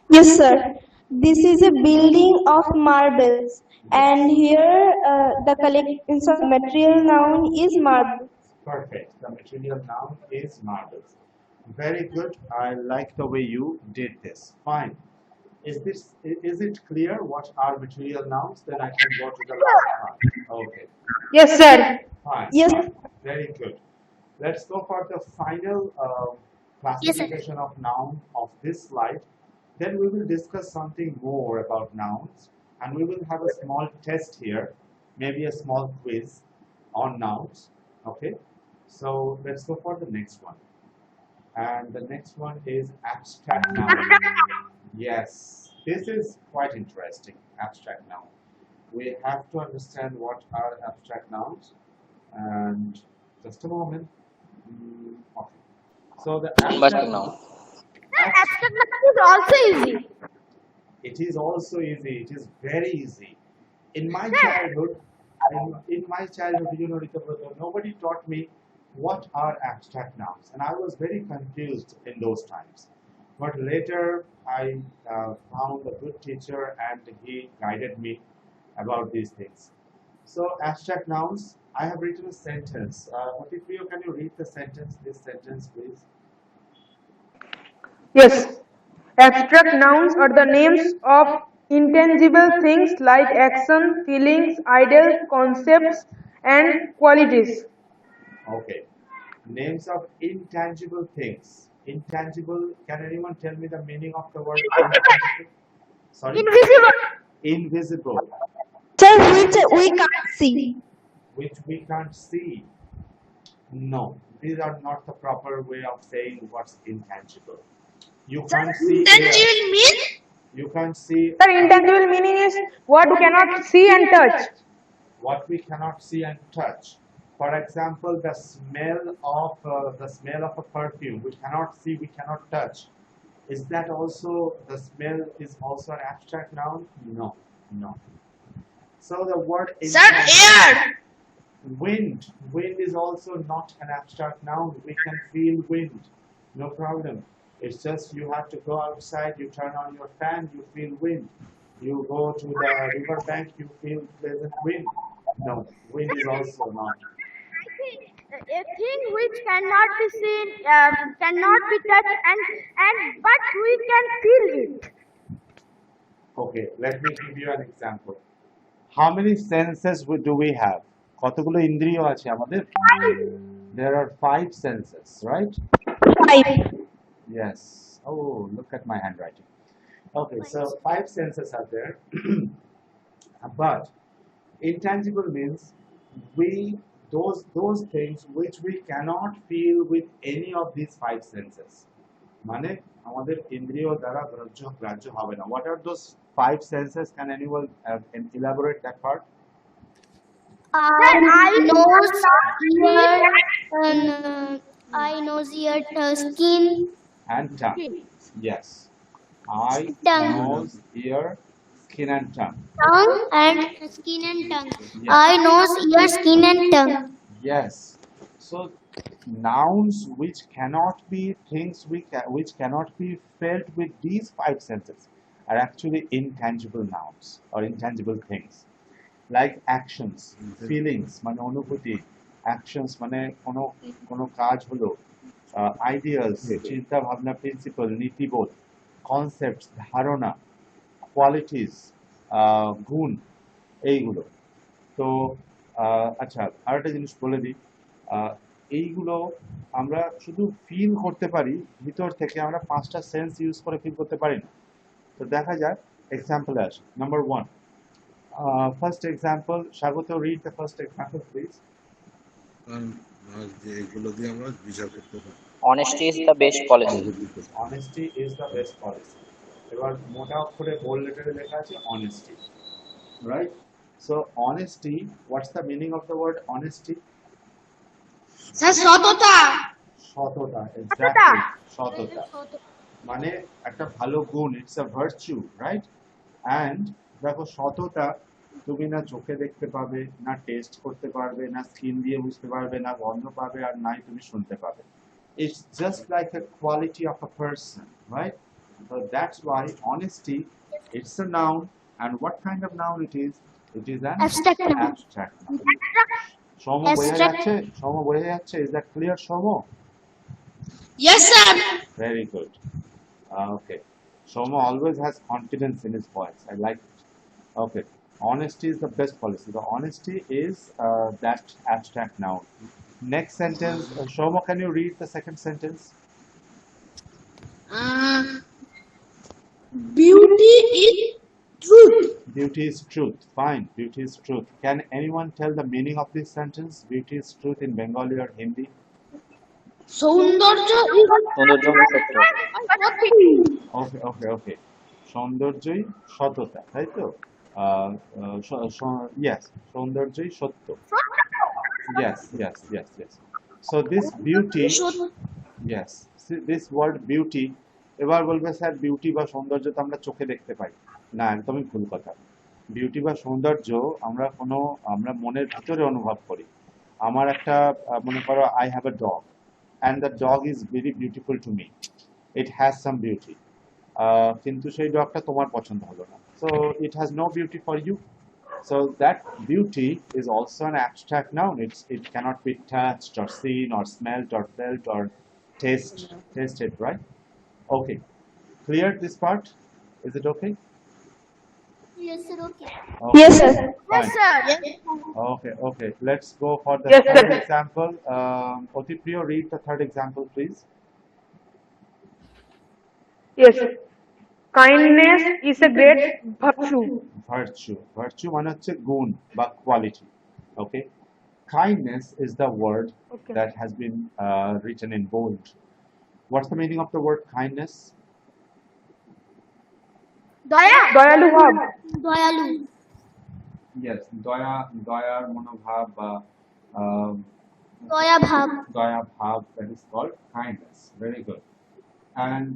Yes, sir. This is a building of marbles, and here the material noun is marble. Perfect. The material noun is marbles. Very good. I like the way you did this. Fine. Is it clear what are material nouns? Then I can go to the last part. Okay. Yes, sir. Fine. Yes. Very good. Let's go for the final classification of noun of this slide. Then we will discuss something more about nouns, and we will have a small test here, maybe a small quiz on nouns. Okay. So let's go for the next one. And the next one is abstract noun. Yes, this is quite interesting. Abstract noun. We have to understand what are abstract nouns. And just a moment. Okay. So the Abstract noun. Abstract noun is also easy. It is also easy. It is very easy. In my childhood, you know, Ritobroto, nobody taught me what are abstract nouns? And I was very confused in those times. But later I found a good teacher and he guided me about these things. So abstract nouns, I have written a sentence. Motipriyo, can you read the sentence, this sentence, please? Yes. Abstract nouns are the names of intangible things like action, feelings, ideas, concepts, and qualities. Okay. Names of intangible things. Intangible, can anyone tell me the meaning of the word intangible? Sorry? Invisible. Invisible, Sir, which we can't see. which we can't see. No, these are not the proper way of saying what's intangible. You can't see air. You can't see Sir, intangible meaning is what we cannot see and touch. what we cannot see and touch. For example, the smell of a perfume we cannot see, we cannot touch. Is that also the smell is also an abstract noun? No, no. So the word Air. wind. Wind is also not an abstract noun. We can feel wind. No problem. It's just you have to go outside, you turn on your fan, you feel wind. You go to the river bank, you feel pleasant wind. No, wind is also not. A thing which cannot be seen, cannot be touched, and but we can feel it. Okay, let me give you an example. How many senses do we have? কতগুলো ইন্দ্রিয় আছে আমাদের? There are 5 senses, right? 5. Yes. Oh, look at my handwriting. Okay, so 5 senses are there. But intangible means those things which we cannot feel with any of these 5 senses. মানে আমাদের ইন্দ্রিয় দ্বারা গ্রাহ্য হবে না. What are those 5 senses? Can anyone elaborate that part? Eye, nose, ear, skin, And tongue. Yes. Eye, tongue, nose, ear, skin and tongue. tongue, and skin and tongue. Yes. Eye, nose, ear, skin, and tongue. Yes. So nouns which cannot be things which cannot be felt with these 5 senses are actually intangible nouns or intangible things. Like actions, feelings, মানে অনুভূতি, actions মানে কোনো কাজ হলো, ideas, চিন্তা ভাবনা, principal, নীতিবোধ, concepts, ধারণা, qualities, গুণ, এইগুলো। তো আচ্ছা, আরেকটা জিনিস বলে দিই, এইগুলো আমরা শুধু ফিল করতে পারি ভিতর থেকে, আমরা 5টা সেন্স ইউজ করে ফিল করতে পারি না। তো দেখা যাক এক্সাম্পল আসে। নাম্বার 1, ফার্স্ট এক্সাম্পল, স্বাগত, read the first example please. এগুলো দিয়ে আমরা বিচার করতে পারি। Honesty is the best policy. Honesty is the best policy. এবার মোটা অক্ষরে বোল্ড লেটারে লেখা আছে honesty, right? So honesty, what's the meaning of the word honesty? সততা। সততা, exactly, সততা মানে একটা ভালো গুণ, it's a virtue, right? And দেখো, সততা তুমি না চোখে দেখতে পাবে, না টেস্ট করতে পারবে, না স্কিন দিয়ে বুঝতে পারবে, না গন্ধ পাবে, আর নাই তুমি শুনতে পাবে। It's just like a quality of a person, right? So that's why honesty, it's a noun. And what kind of noun it is? It is an Abstract noun. abstract noun. Shomo বোঝা যাচ্ছে? Is that clear, Shomo? Yes, sir. Very good. Okay. Shomo always has confidence in his voice. I like it. Okay. Honesty is the best policy. The honesty is that abstract noun. Next sentence. Shomo, can you read the second sentence? Beauty is truth. Beauty is truth. Fine. Beauty is truth. Can anyone tell the meaning of this sentence? Beauty is truth in Bengali or Hindi? সৌন্দর্য সৌন্দর্য হলো সত্য। Okay. সৌন্দর্যই সততা, তাই তো? Yes. সৌন্দর্যই সত্য। Yes. So this beauty, yes, see, this word beauty, এবার বলবে স্যার বিউটি বা সৌন্দর্য তো আমরা চোখে দেখতে পাই না, একদমই ভুল কথা। বিউটি বা সৌন্দর্য আমরা মনের ভিতরে অনুভব করি। আমার একটা মনে করো I have a dog and the dog is very beautiful to me. It has some beauty. কিন্তু সেই ডগটা তোমার পছন্দ হলো না. So it has no beauty for you. So that beauty is also an abstract noun. It cannot be touched or seen or smelt or felt or tasted, right? Okay. Clear this part? Is it okay? Yes, sir. Okay. Okay. Yes, sir. Yes, Fine. sir. Okay. Let's go for the Yes, third sir. example. Otipriyo, read the third example, please. Yes. Kindness is a great virtue. Virtue মানে হচ্ছে গুণ বা quality. Okay. Kindness is the word Okay. that has been written in bold. What's the meaning of the word kindness? Daya. Dayalu bhav. Doyalu. Yes, দয়ার মনোভাব বা Doya bhab. দয়া ভাব, that is called kindness. Very good. And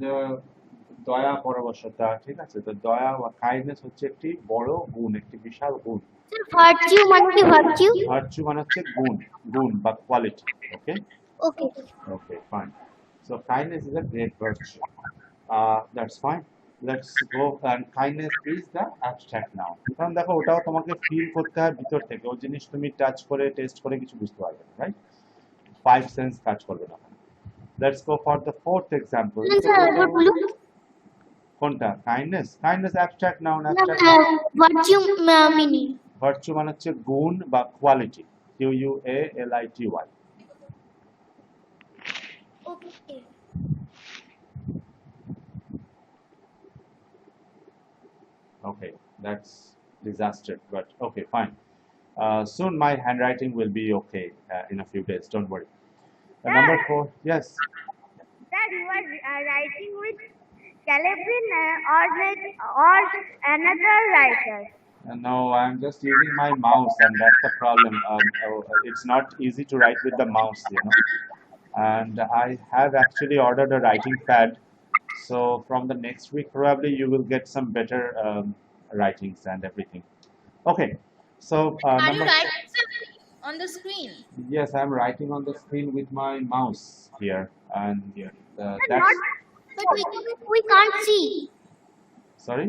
দয়া পরবশতা, ঠিক আছে? তো দয়া বা কাইন্ডনেস হচ্ছে একটি বড় গুণ, একটি বিশাল গুণ। Sir, virtue মানে কি virtue? ভার্চু মানে হচ্ছে গুণ বা quality. Okay, Okay. okay, fine. So kindness is a great virtue. That's fine. Let's go. And kindness is the abstract noun. কারণ দেখো ওটাও তোমাকে ফিল করতে হয় ভিতর থেকে, ওই জিনিস তুমি টাচ করে টেস্ট করে কিছু বুঝতে পারবে না, রাইট? ফাইভ সেন্স কাজ করবে না। Let's go for the fourth example. Sir, এবার বলুন। কোনটা? Kindness abstract noun. না, অ্যাবস্ট্রাক্ট virtue meaning. ভার্চু মানে হচ্ছে গুণ বা quality, QUALITY. Okay. Okay, that's disaster, but okay, fine. Soon my handwriting will be okay in a few days, don't worry. Number 4, yes. That you are writing with Calvin or another writer. No, I'm just using my mouse, and that's the problem. It's not easy to write with the mouse, you know. And I have actually ordered a writing pad, so from the next week probably you will get some better writings and everything. Okay, so Are you number writing something on the screen? yes, I'm writing on the screen with my mouse here, and Not that's But we can't see. sorry.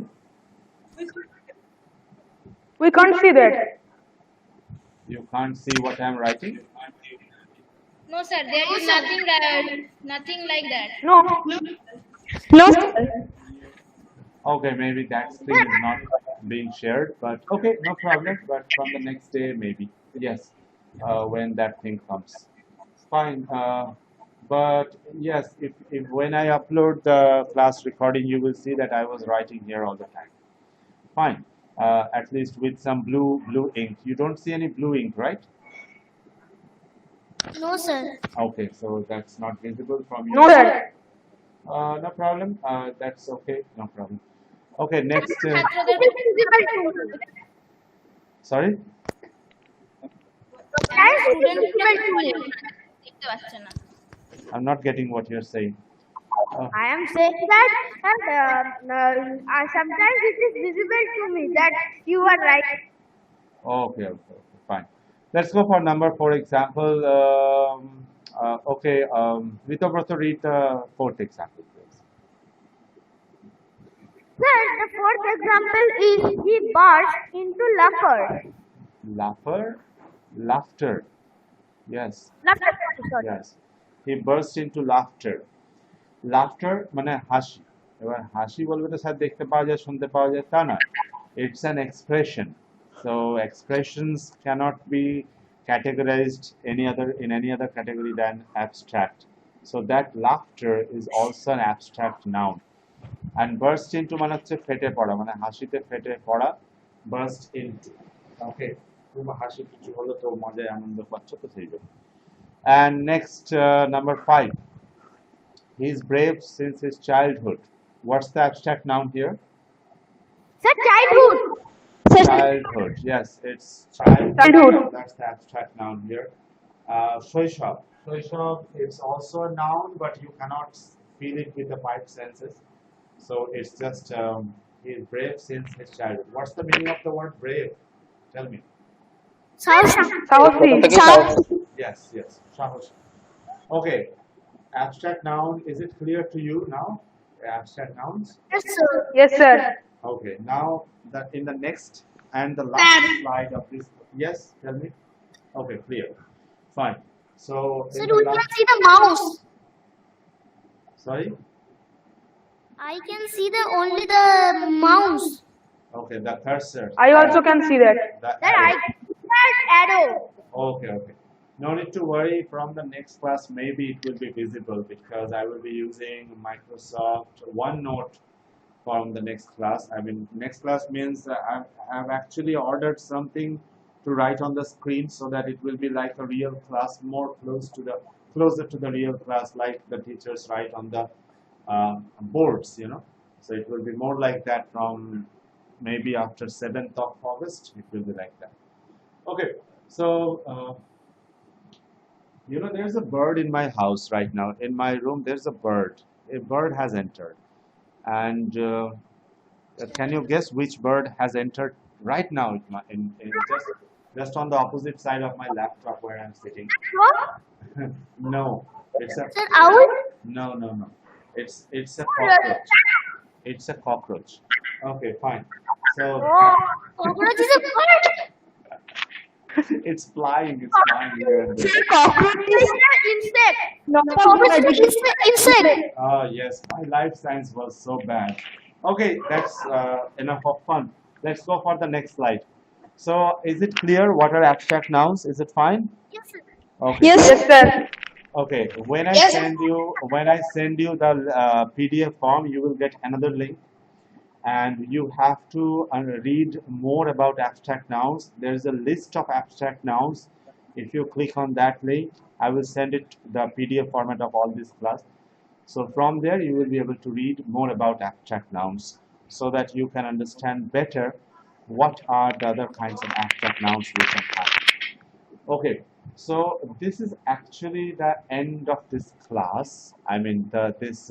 We can't see that. You can't see what I'm writing. No, sir. There is nothing like that. No. No, sir. Okay, maybe that screen is not being shared, but okay, no problem. But from the next day, maybe yes, when that thing comes, fine. But yes, if when I upload the class recording, you will see that I was writing here all the time. Fine. At least with some blue ink. You don't see any blue ink, right? No, sir. Okay, so that's not visible from you. No, sir. No problem. That's okay. No problem. Okay, next. ছাত্রদের Sorry. দেখতে পাচ্ছে না। I'm not getting what you're saying. I am saying that sometimes it is visible to me that you are right. Okay, fine. Let's go for number 4 example. Okay, Vitobrato, read the 4th example, please. Sir, the fourth example is he burst into Laughter. Yes. laughter. Sorry. Yes. He burst into laughter. Laughter মানে হাসি। এবার হাসি বলবে তো sir দেখতে পাওয়া যায়, শুনতে পাওয়া যায়, তা না। It's an expression. So expressions cannot be categorized in any other category than abstract. So that laughter is also an abstract noun. And burst into মানে হচ্ছে ফেটে পড়া, মানে হাসিতে ফেটে পড়া, burst into. Okay, খুব হাসি কিছু হলো তো মজায় আনন্দ পাচ্ছ তো সেই জন্য। And next, number 5. He is brave since his childhood. What's the abstract noun here? Sir, childhood. Childhood. Yes, it's childhood. Childhood. That's the abstract noun here. Shoishab. Shoishab is also a noun, but you cannot feel it with the 5 senses. So it's just he is brave since his childhood. What's the meaning of the word brave? Tell me. কোথা থেকে সাহসী। Yes, yes. Sahosh. Okay. Abstract noun, is it clear to you now? Abstract nouns? Yes, sir. Yes, sir. Okay. Now, in the next and the last slide of this. Yes, tell me. Okay, clear. Fine. So, Sir, in the we last. can see the mouse. Sorry? I can see the only the mouse. Okay, the cursor. I also can see that. The Sir, I arrow. that arrow. Okay, okay. No need to worry. From the next class, maybe it will be visible because I will be using Microsoft OneNote from the next class. I mean, next class means I've actually ordered something to write on the screen so that it will be like a real class, more closer to the real class, like the teachers write on the boards, you know. So it will be more like that from maybe after 7th of August. It will be like that. Okay, so you know, there's a bird in my house right now. In my room, there's a bird. A bird has entered, and can you guess which bird has entered right now in just on the opposite side of my laptop where I'm sitting? No, it's a Sir, owl. no. It's a cockroach. It's a cockroach. Okay, fine. So Cockroach is a bird. it's flying. It's flying here and there. Cockroach is Insect. not a Cockroach bird. is an insect. Oh, yes, my life science was so bad. Okay, that's enough of fun. Let's go for the next slide. So, is it clear what are abstract nouns? Is it fine? Yes, sir. Okay. Yes, sir. Okay. When I Yes. send you the PDF form, you will get another link, and you have to read more about abstract nouns. There's a list of abstract nouns. If you click on that link, I will send it the PDF format of all this class. So from there, you will be able to read more about abstract nouns so that you can understand better what are the other kinds of abstract nouns we can have. Okay, so this is actually the end of this class. I mean, this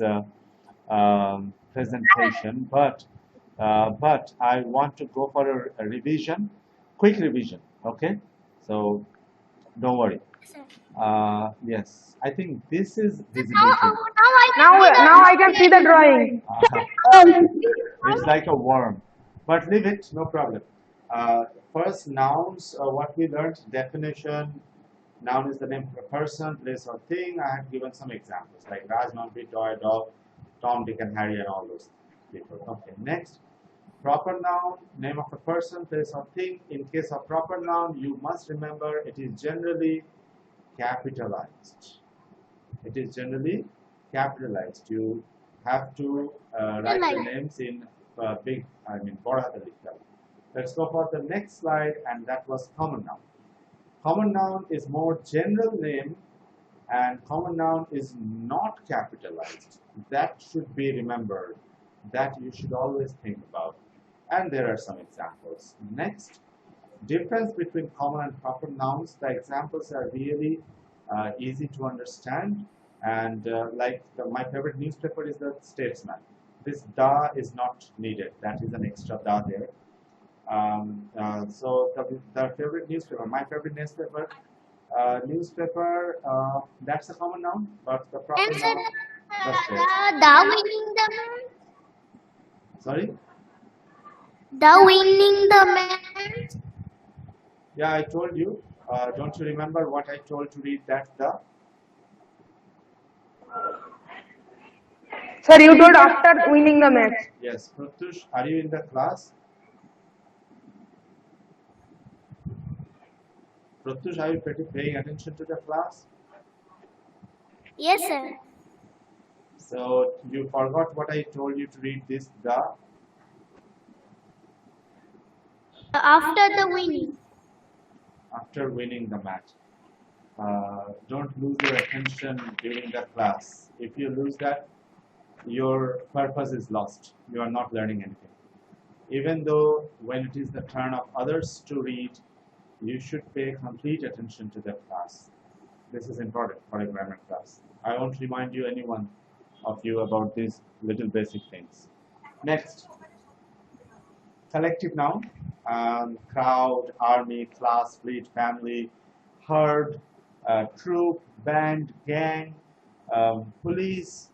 presentation, but I want to go for a revision, quick revision. Okay, so don't worry. Yes, I think this is visible to you. Now I can see the drawing. It's like a worm, but leave it, no problem. First, nouns, what we learned, definition. Noun is the name of a person, place, or thing. I have given some examples like Raj, Manpreet, toy, dog, Tom, Dick, and Harry, and all those people. Okay, next. Proper noun, name of a person, place, or thing. In case of proper noun, you must remember it is generally capitalized. It is generally capitalized. You have to write the names in big, I mean, bada likha. Let's go for the next slide, and that was common noun. Common noun is more general name, and common noun is not capitalized. That should be remembered. That you should always think about. And there are some examples. Next, difference between common and proper nouns. The examples are really easy to understand. And my favorite newspaper is the Statesman. This da is not needed. That is an extra da there. So the favorite newspaper, my favorite newspaper, that's a common noun, but the proper And sir, noun, the Statesman. the winning the Sorry? winning the match. Yeah, I told you. Don't you remember what I told to read that the? Sir, you told after winning the match. Yes, Pratush, are you in the class? Pratush, are you paying attention to the class? Yes, sir. So you forgot what I told you to read this the? After the winning. After winning the match. Don't lose your attention during the class. If you lose that, your purpose is lost. You are not learning anything. Even though when it is the turn of others to read, you should pay complete attention to the class. This is important for a grammar class. I won't remind you anyone of you about these little basic things. Next, collective noun, crowd, army, class, fleet, family, herd, troop, band, gang, police,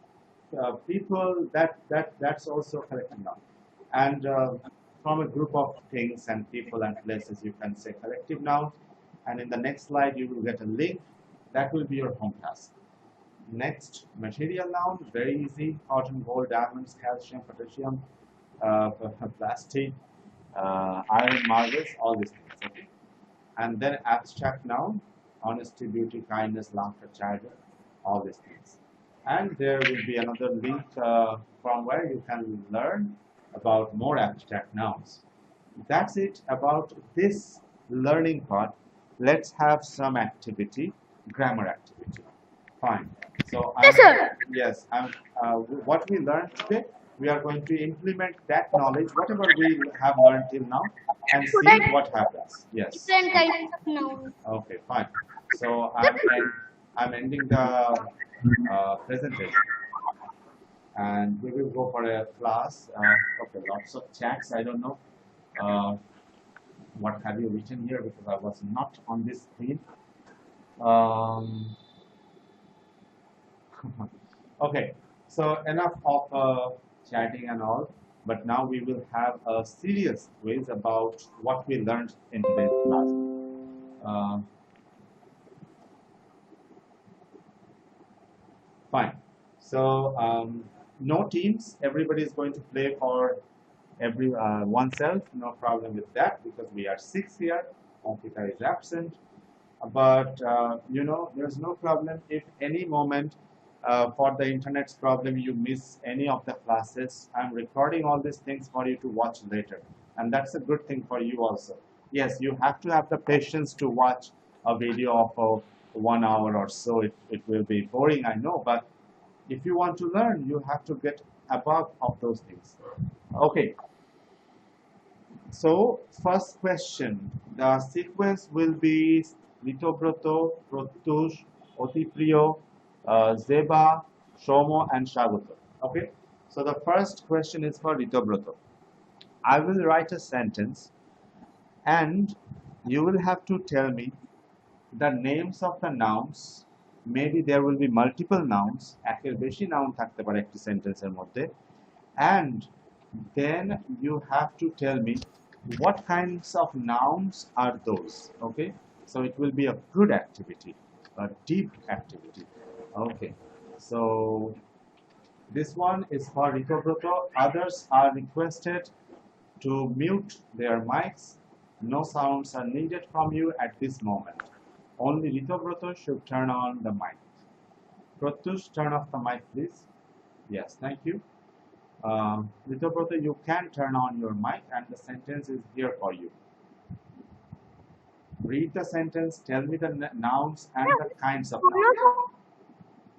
people. That's also collective noun. And from a group of things and people and places, you can say collective noun. And in the next slide, you will get a link. That will be your home task. Next, material noun, very easy. Cotton, gold, diamonds, calcium, potassium, plastic, iron, marbles, all these things. Okay. And then abstract noun, honesty, beauty, kindness, laughter, charity, all these things. And there will be another link from where you can learn about more abstract nouns. That's it about this learning part. Let's have some activity, grammar activity. Fine. So Yes, sir. yes, what we learned today, we are going to implement that knowledge, whatever we have learned till now, and see what happens. Yes. Different kinds of nouns. Okay, fine. So I'm ending the presentation, and we will go for a class. Okay, lots of chats. I don't know what have you written here because I was not on this screen. Okay, so enough of chatting and all, but now we will have a serious quiz about what we learned in today's class. Fine. So no teams. Everybody is going to play for oneself. No problem with that because we are 6 here. Ankita is absent. But you know, there's no problem if any moment for the internet's problem you miss any of the classes. I'm recording all these things for you to watch later, and that's a good thing for you also. Yes, you have to have the patience to watch a video of 1 hour or so. It will be boring, I know, but if you want to learn, you have to get above of those things. Okay. So first question, the sequence will be Ritobroto, Protush, Otipriyo, Zeba, Shomo, and Shagoto. Okay. So the first question is for Ritobroto. I will write a sentence, and you will have to tell me the names of the nouns. Maybe there will be multiple nouns, একের বেশি noun থাকতে পারে একটি সেন্টেন্সের মধ্যে, and then you have to tell me what kinds of nouns are those. Okay, so it will be a good activity, a deep activity. Okay, so this one is for Ritobroto. Others are requested to mute their mics. No sounds are needed from you at this moment. Only Ritobroto should turn on the mic. Protush, turn off the mic, please. Yes, thank you. Ritobroto, you can turn on your mic, and the sentence is here for you. Read the sentence, tell me the nouns and the kinds of nouns.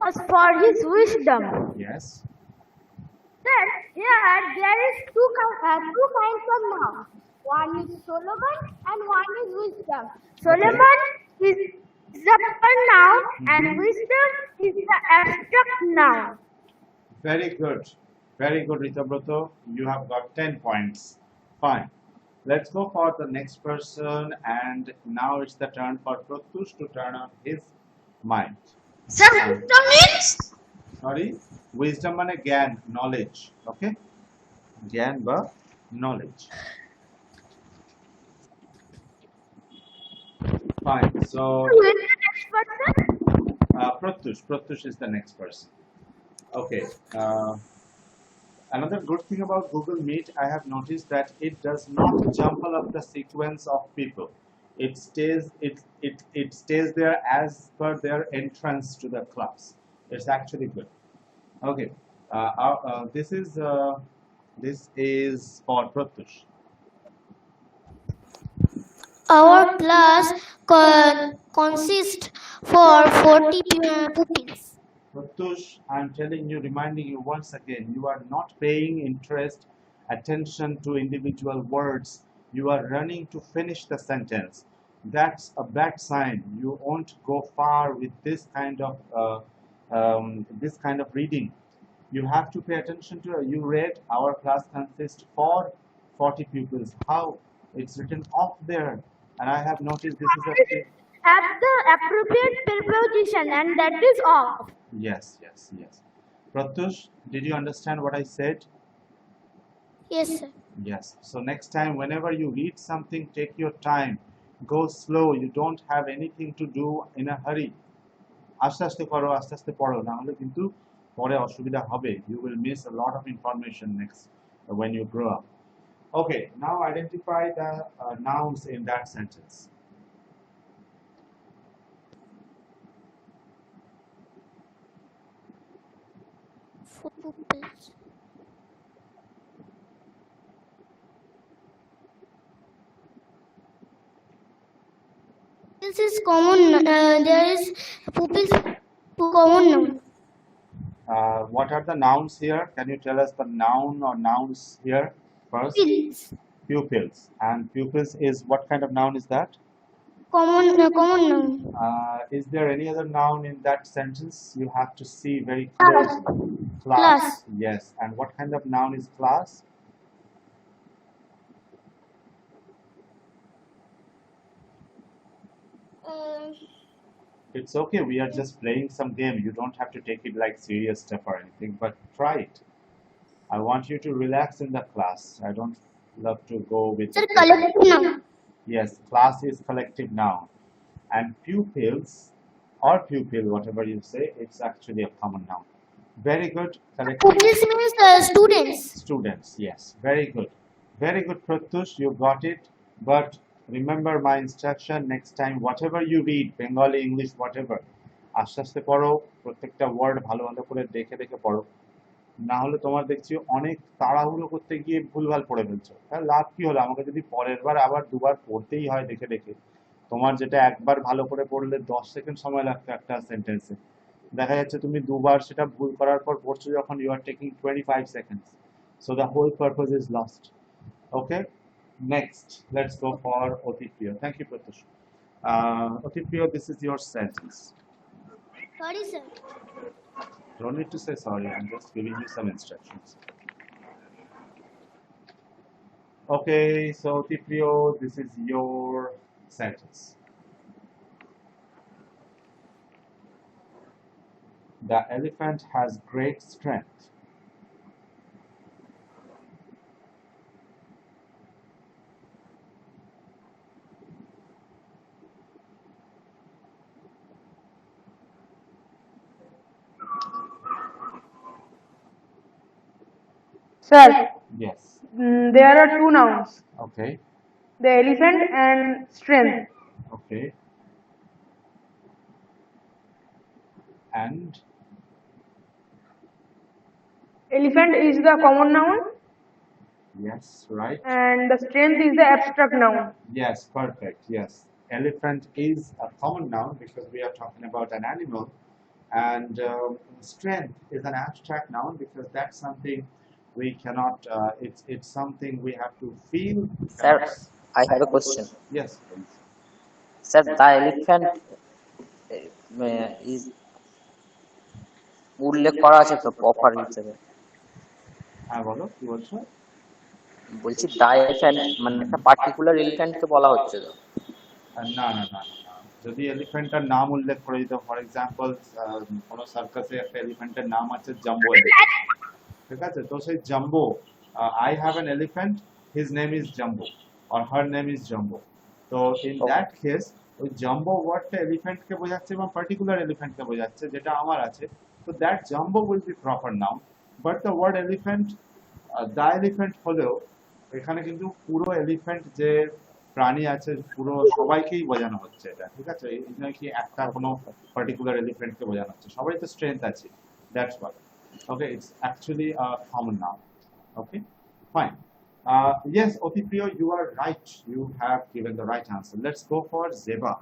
As for his wisdom. Yes. Then here there is two kinds of nouns. One is Solomon and one is wisdom. Solomon is the proper noun and wisdom is the abstract noun. Very good. Very good, Ritobroto. You have got 10 points. Fine. Let's go for the next person, and now it's the turn for Protush to turn on his mic. Sir, wisdom means? Sorry? Wisdom মানে জ্ঞান, knowledge. Okay? জ্ঞান বা knowledge. Fine. So Who is the next person? Protush is the next person. Okay. Another good thing about Google Meet, I have noticed that it does not jumble up the sequence of people. It stays there as per their entrance to the class. It's actually good. Okay. This is for Protush. Our class consists for 40 pupils. Protush, I'm telling you, reminding you once again, you are not paying attention to individual words. You are running to finish the sentence. That's a bad sign. You won't go far with this kind of reading. You have to pay attention to. You read our class consists for 40 pupils. How? It's written off there, and I have noticed this is a. have the appropriate preposition, and that is of. Yes, yes, yes. Pratyush, did you understand what I said? Yes, sir. Yes. So next time, whenever you read something, take your time. Go slow. You don't have anything to do in a hurry. আস্তে আস্তে করো, আস্তে আস্তে পড়ো, না হলে কিন্তু পরে অসুবিধা হবে। You will miss a lot of information next when you grow up. Okay, now identify the nouns in that sentence. For pupils. This is common. There is pupils common noun. What are the nouns here? Can you tell us the noun or nouns here first? Pupils. Pupils. And pupils is what kind of noun is that? Common noun. Is there any other noun in that sentence? You have to see very Class. closely. Class. Yes. And what kind of noun is class? It's okay. We are just playing some game. You don't have to take it like serious stuff or anything, but try it. I want you to relax in the class. I don't love to go with. Sir, collective noun. Yes, class is collective noun. And pupils or pupil, whatever you say, it's actually a common noun. Very good. Collective. Pupils means students. Students, yes. Very good. Very good, Pratyush. You got it. But remember my instruction next time, whatever you read, Bengali, English, whatever, আস্তে আস্তে পড়ো, প্রত্যেকটা word ভালো ভালো করে দেখে দেখে পড়ো। না হলে তোমার দেখছি অনেক তাড়াহুড়ো করতে গিয়ে ভুলভাল পড়ে ফেলছো। তাহলে লাভ কি হলো? আমাকে যদি পরের বার আবার দুবার পড়তেই হয় দেখে দেখে, তোমার যেটা একবার ভালো করে পড়লে 10 সেকেন্ড সময় লাগতো একটা সেন্টেন্সে, দেখা যাচ্ছে তুমি দুবার সেটা ভুল করার পর পড়ছো যখন you are taking 25 seconds. So the whole purpose is lost. Okay? Next, let's go for Otipriyo. Thank you, Pratyush. Otipriyo, this is your sentence. Sorry, sir. Don't need to say sorry, I'm just giving you some instructions. Okay, so Otipriyo, this is your sentence. The elephant has great strength. Sir, Yes. there are two nouns, Okay. the elephant and strength. Okay. And Elephant is the common noun yes, right. and the strength is the abstract noun. Yes, perfect. Yes. Elephant is a common noun because we are talking about an animal, and strength is an abstract noun because that's something we cannot. It's something we have to feel. Sir, I have a question. Yes, please. Sir, the elephant is উল্লেখ করা আছে তো proper হিসেবে। হ্যাঁ বলো কি বলছো? বলছি দা এলিফ্যান্ট মানে একটা পার্টিকুলার এলিফ্যান্টকে বলা হচ্ছে তো। না না না না, যদি এলিফ্যান্টের নাম উল্লেখ করে দিত, ফর এক্সাম্পল কোনো সার্কাসে একটা এলিফ্যান্টের নাম আছে জাম্বো এলিফ্যান্ট, ঠিক আছে? তো সেই jumbo, I have an elephant, his name is jumbo or her name is jumbo. তো ইন দ্যাট কেস ওই জাম্বো ওয়ার্ডটা এলিফ্যান্টকে বোঝাচ্ছে এবং পার্টিকুলার এলিফ্যান্টকে বোঝাচ্ছে যেটা আমার আছে। তো that jumbo will be proper noun, but the word elephant, the elephant হলেও এখানে কিন্তু পুরো এলিফ্যান্ট যে প্রাণী আছে পুরো সবাইকেই বোঝানো হচ্ছে এটা, ঠিক আছে? এই নয় কি একটা কোনো পার্টিকুলার এলিফ্যান্টকে বোঝানো হচ্ছে, সবাই তো স্ট্রেংথ আছে, that's why. Okay, it's actually a common noun. Okay, fine. Yes, Otipriyo, you are right. You have given the right answer. Let's go for Zeba.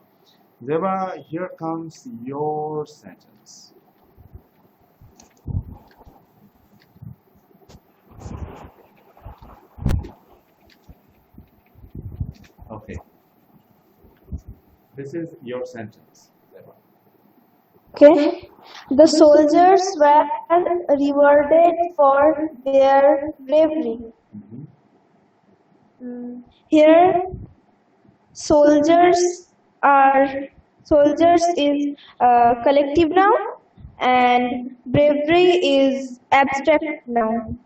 Zeba, here comes your sentence. Okay. This is your sentence, Zeba. Okay. The soldiers were rewarded for their bravery. Mhm. Here, soldiers are Soldiers is collective noun, and bravery is abstract noun.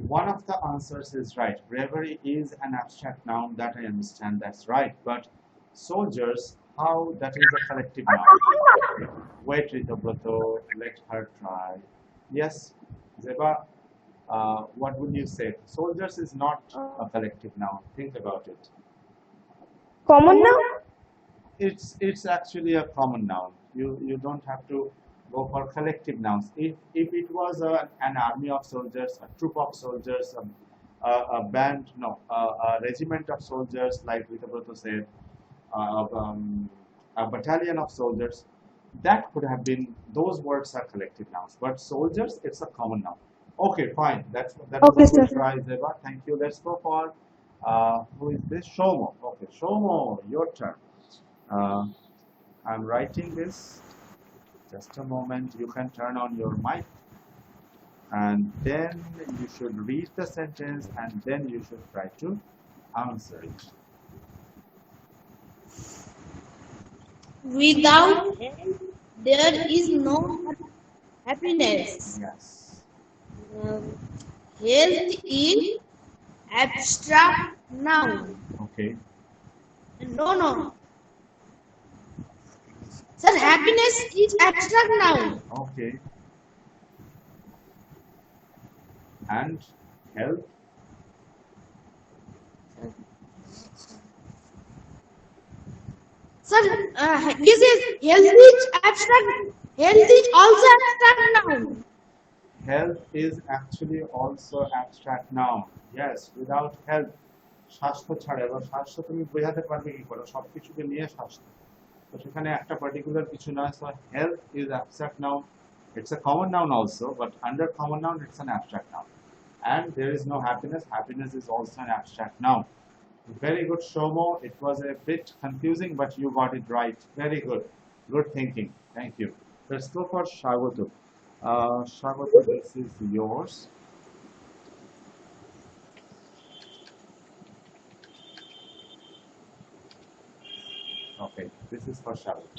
One of the answers is right. Bravery is an abstract noun, that I understand, that's right. But soldiers, how that is a collective noun? Wait, Ritobrato, let her try. Yes, Zeba, what would you say? Soldiers is not a collective noun. Think about it. Common noun? It's actually a common noun. You don't have to go for collective nouns. If it was an army of soldiers, a troop of soldiers, a band, no, a regiment of soldiers, like Ritabrato said, a battalion of soldiers, that could have been, those words are collective nouns. But soldiers, it's a common noun. Okay, fine. That Okay, was a sir. good try, Zeba. Thank you. Let's go for who is this? Shomo. Okay, Shomo, your turn. Uh, I'm writing this. Just a moment. You can turn on your mic, and then you should read the sentence, and then you should try to answer it. Without health, there is no happiness. Yes. Health is abstract noun. Okay. No. Sir, happiness is abstract noun. Okay. And health. Sir, this is health is abstract. Health is also abstract noun. Health is actually also abstract noun. Yes, without health, স্বাস্থ্য ছাড়া, এবার স্বাস্থ্য তুমি বোঝাতে পারবে কি করে? সবকিছুকে নিয়ে স্বাস্থ্য। তো সেখানে একটা পার্টিকুলার কিছু নয়। So health is abstract noun. It's a common noun also, but under common noun, it's an abstract noun. And there is no happiness. Happiness is also an abstract noun. Very good, Shomo. It was a bit confusing, but you got it right. Very good. Good thinking. Thank you. Let's go for Shagoto. Shagoto, this is yours. Okay, this is for Shagoto.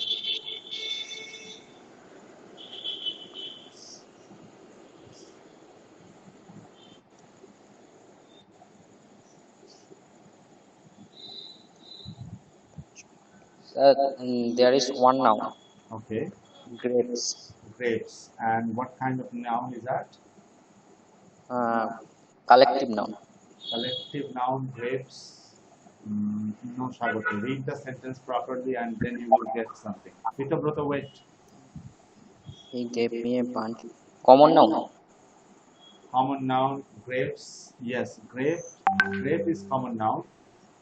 Sir, there is one noun, Okay, grapes. grapes. And what kind of noun is that? Collective noun. Collective noun, grapes. No, Shagoto. Read the sentence properly and then you will get something. Ritobrato, wait. He gave me a bunch. Common noun. Common noun, grapes. Yes, grape. Grape is common noun.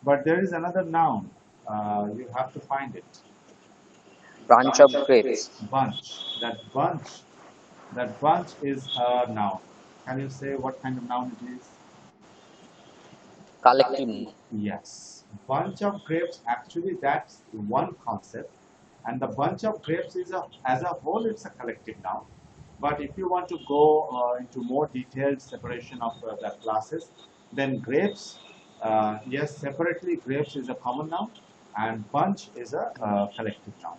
But there is another noun. You have to find it. Bunch of grapes. Bunch. That bunch is a noun. Can you say what kind of noun it is? Collective noun. Yes. Bunch of grapes, actually that's one concept. And the bunch of grapes is as a whole, it's a collective noun. But if you want to go into more detailed separation of the classes, then grapes, yes, separately grapes is a common noun and bunch is a collective noun.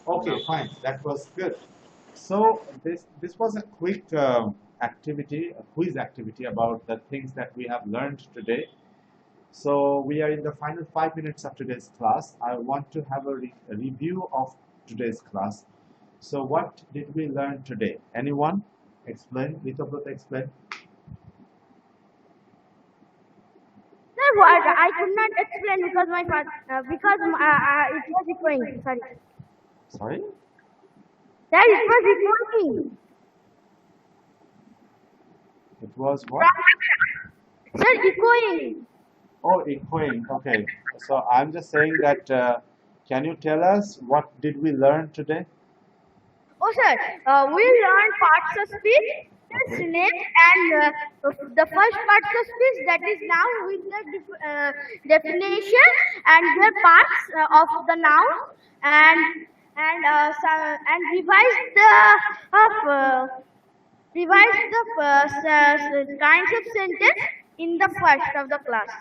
Okay, fine. That was good. So this was a quick activity, a quiz activity about the things that we have learned today. So we are in the final 5 minutes of today's class. I want to have a review of today's class. So what did we learn today? Anyone? Explain. Ritobrato, explain. Sir, what? I could not explain because it was echoing. Sorry. Sorry? Sir, it was echoing. It was what? Sir, echoing. Oh, echoing. Okay. So I'm just saying that, can you tell us what did we learn today? Oh, sir, we learned parts of speech, its names, and the first parts of speech, that is noun with the definition and their parts of the noun, and revise the kinds of sentence in the first of the class.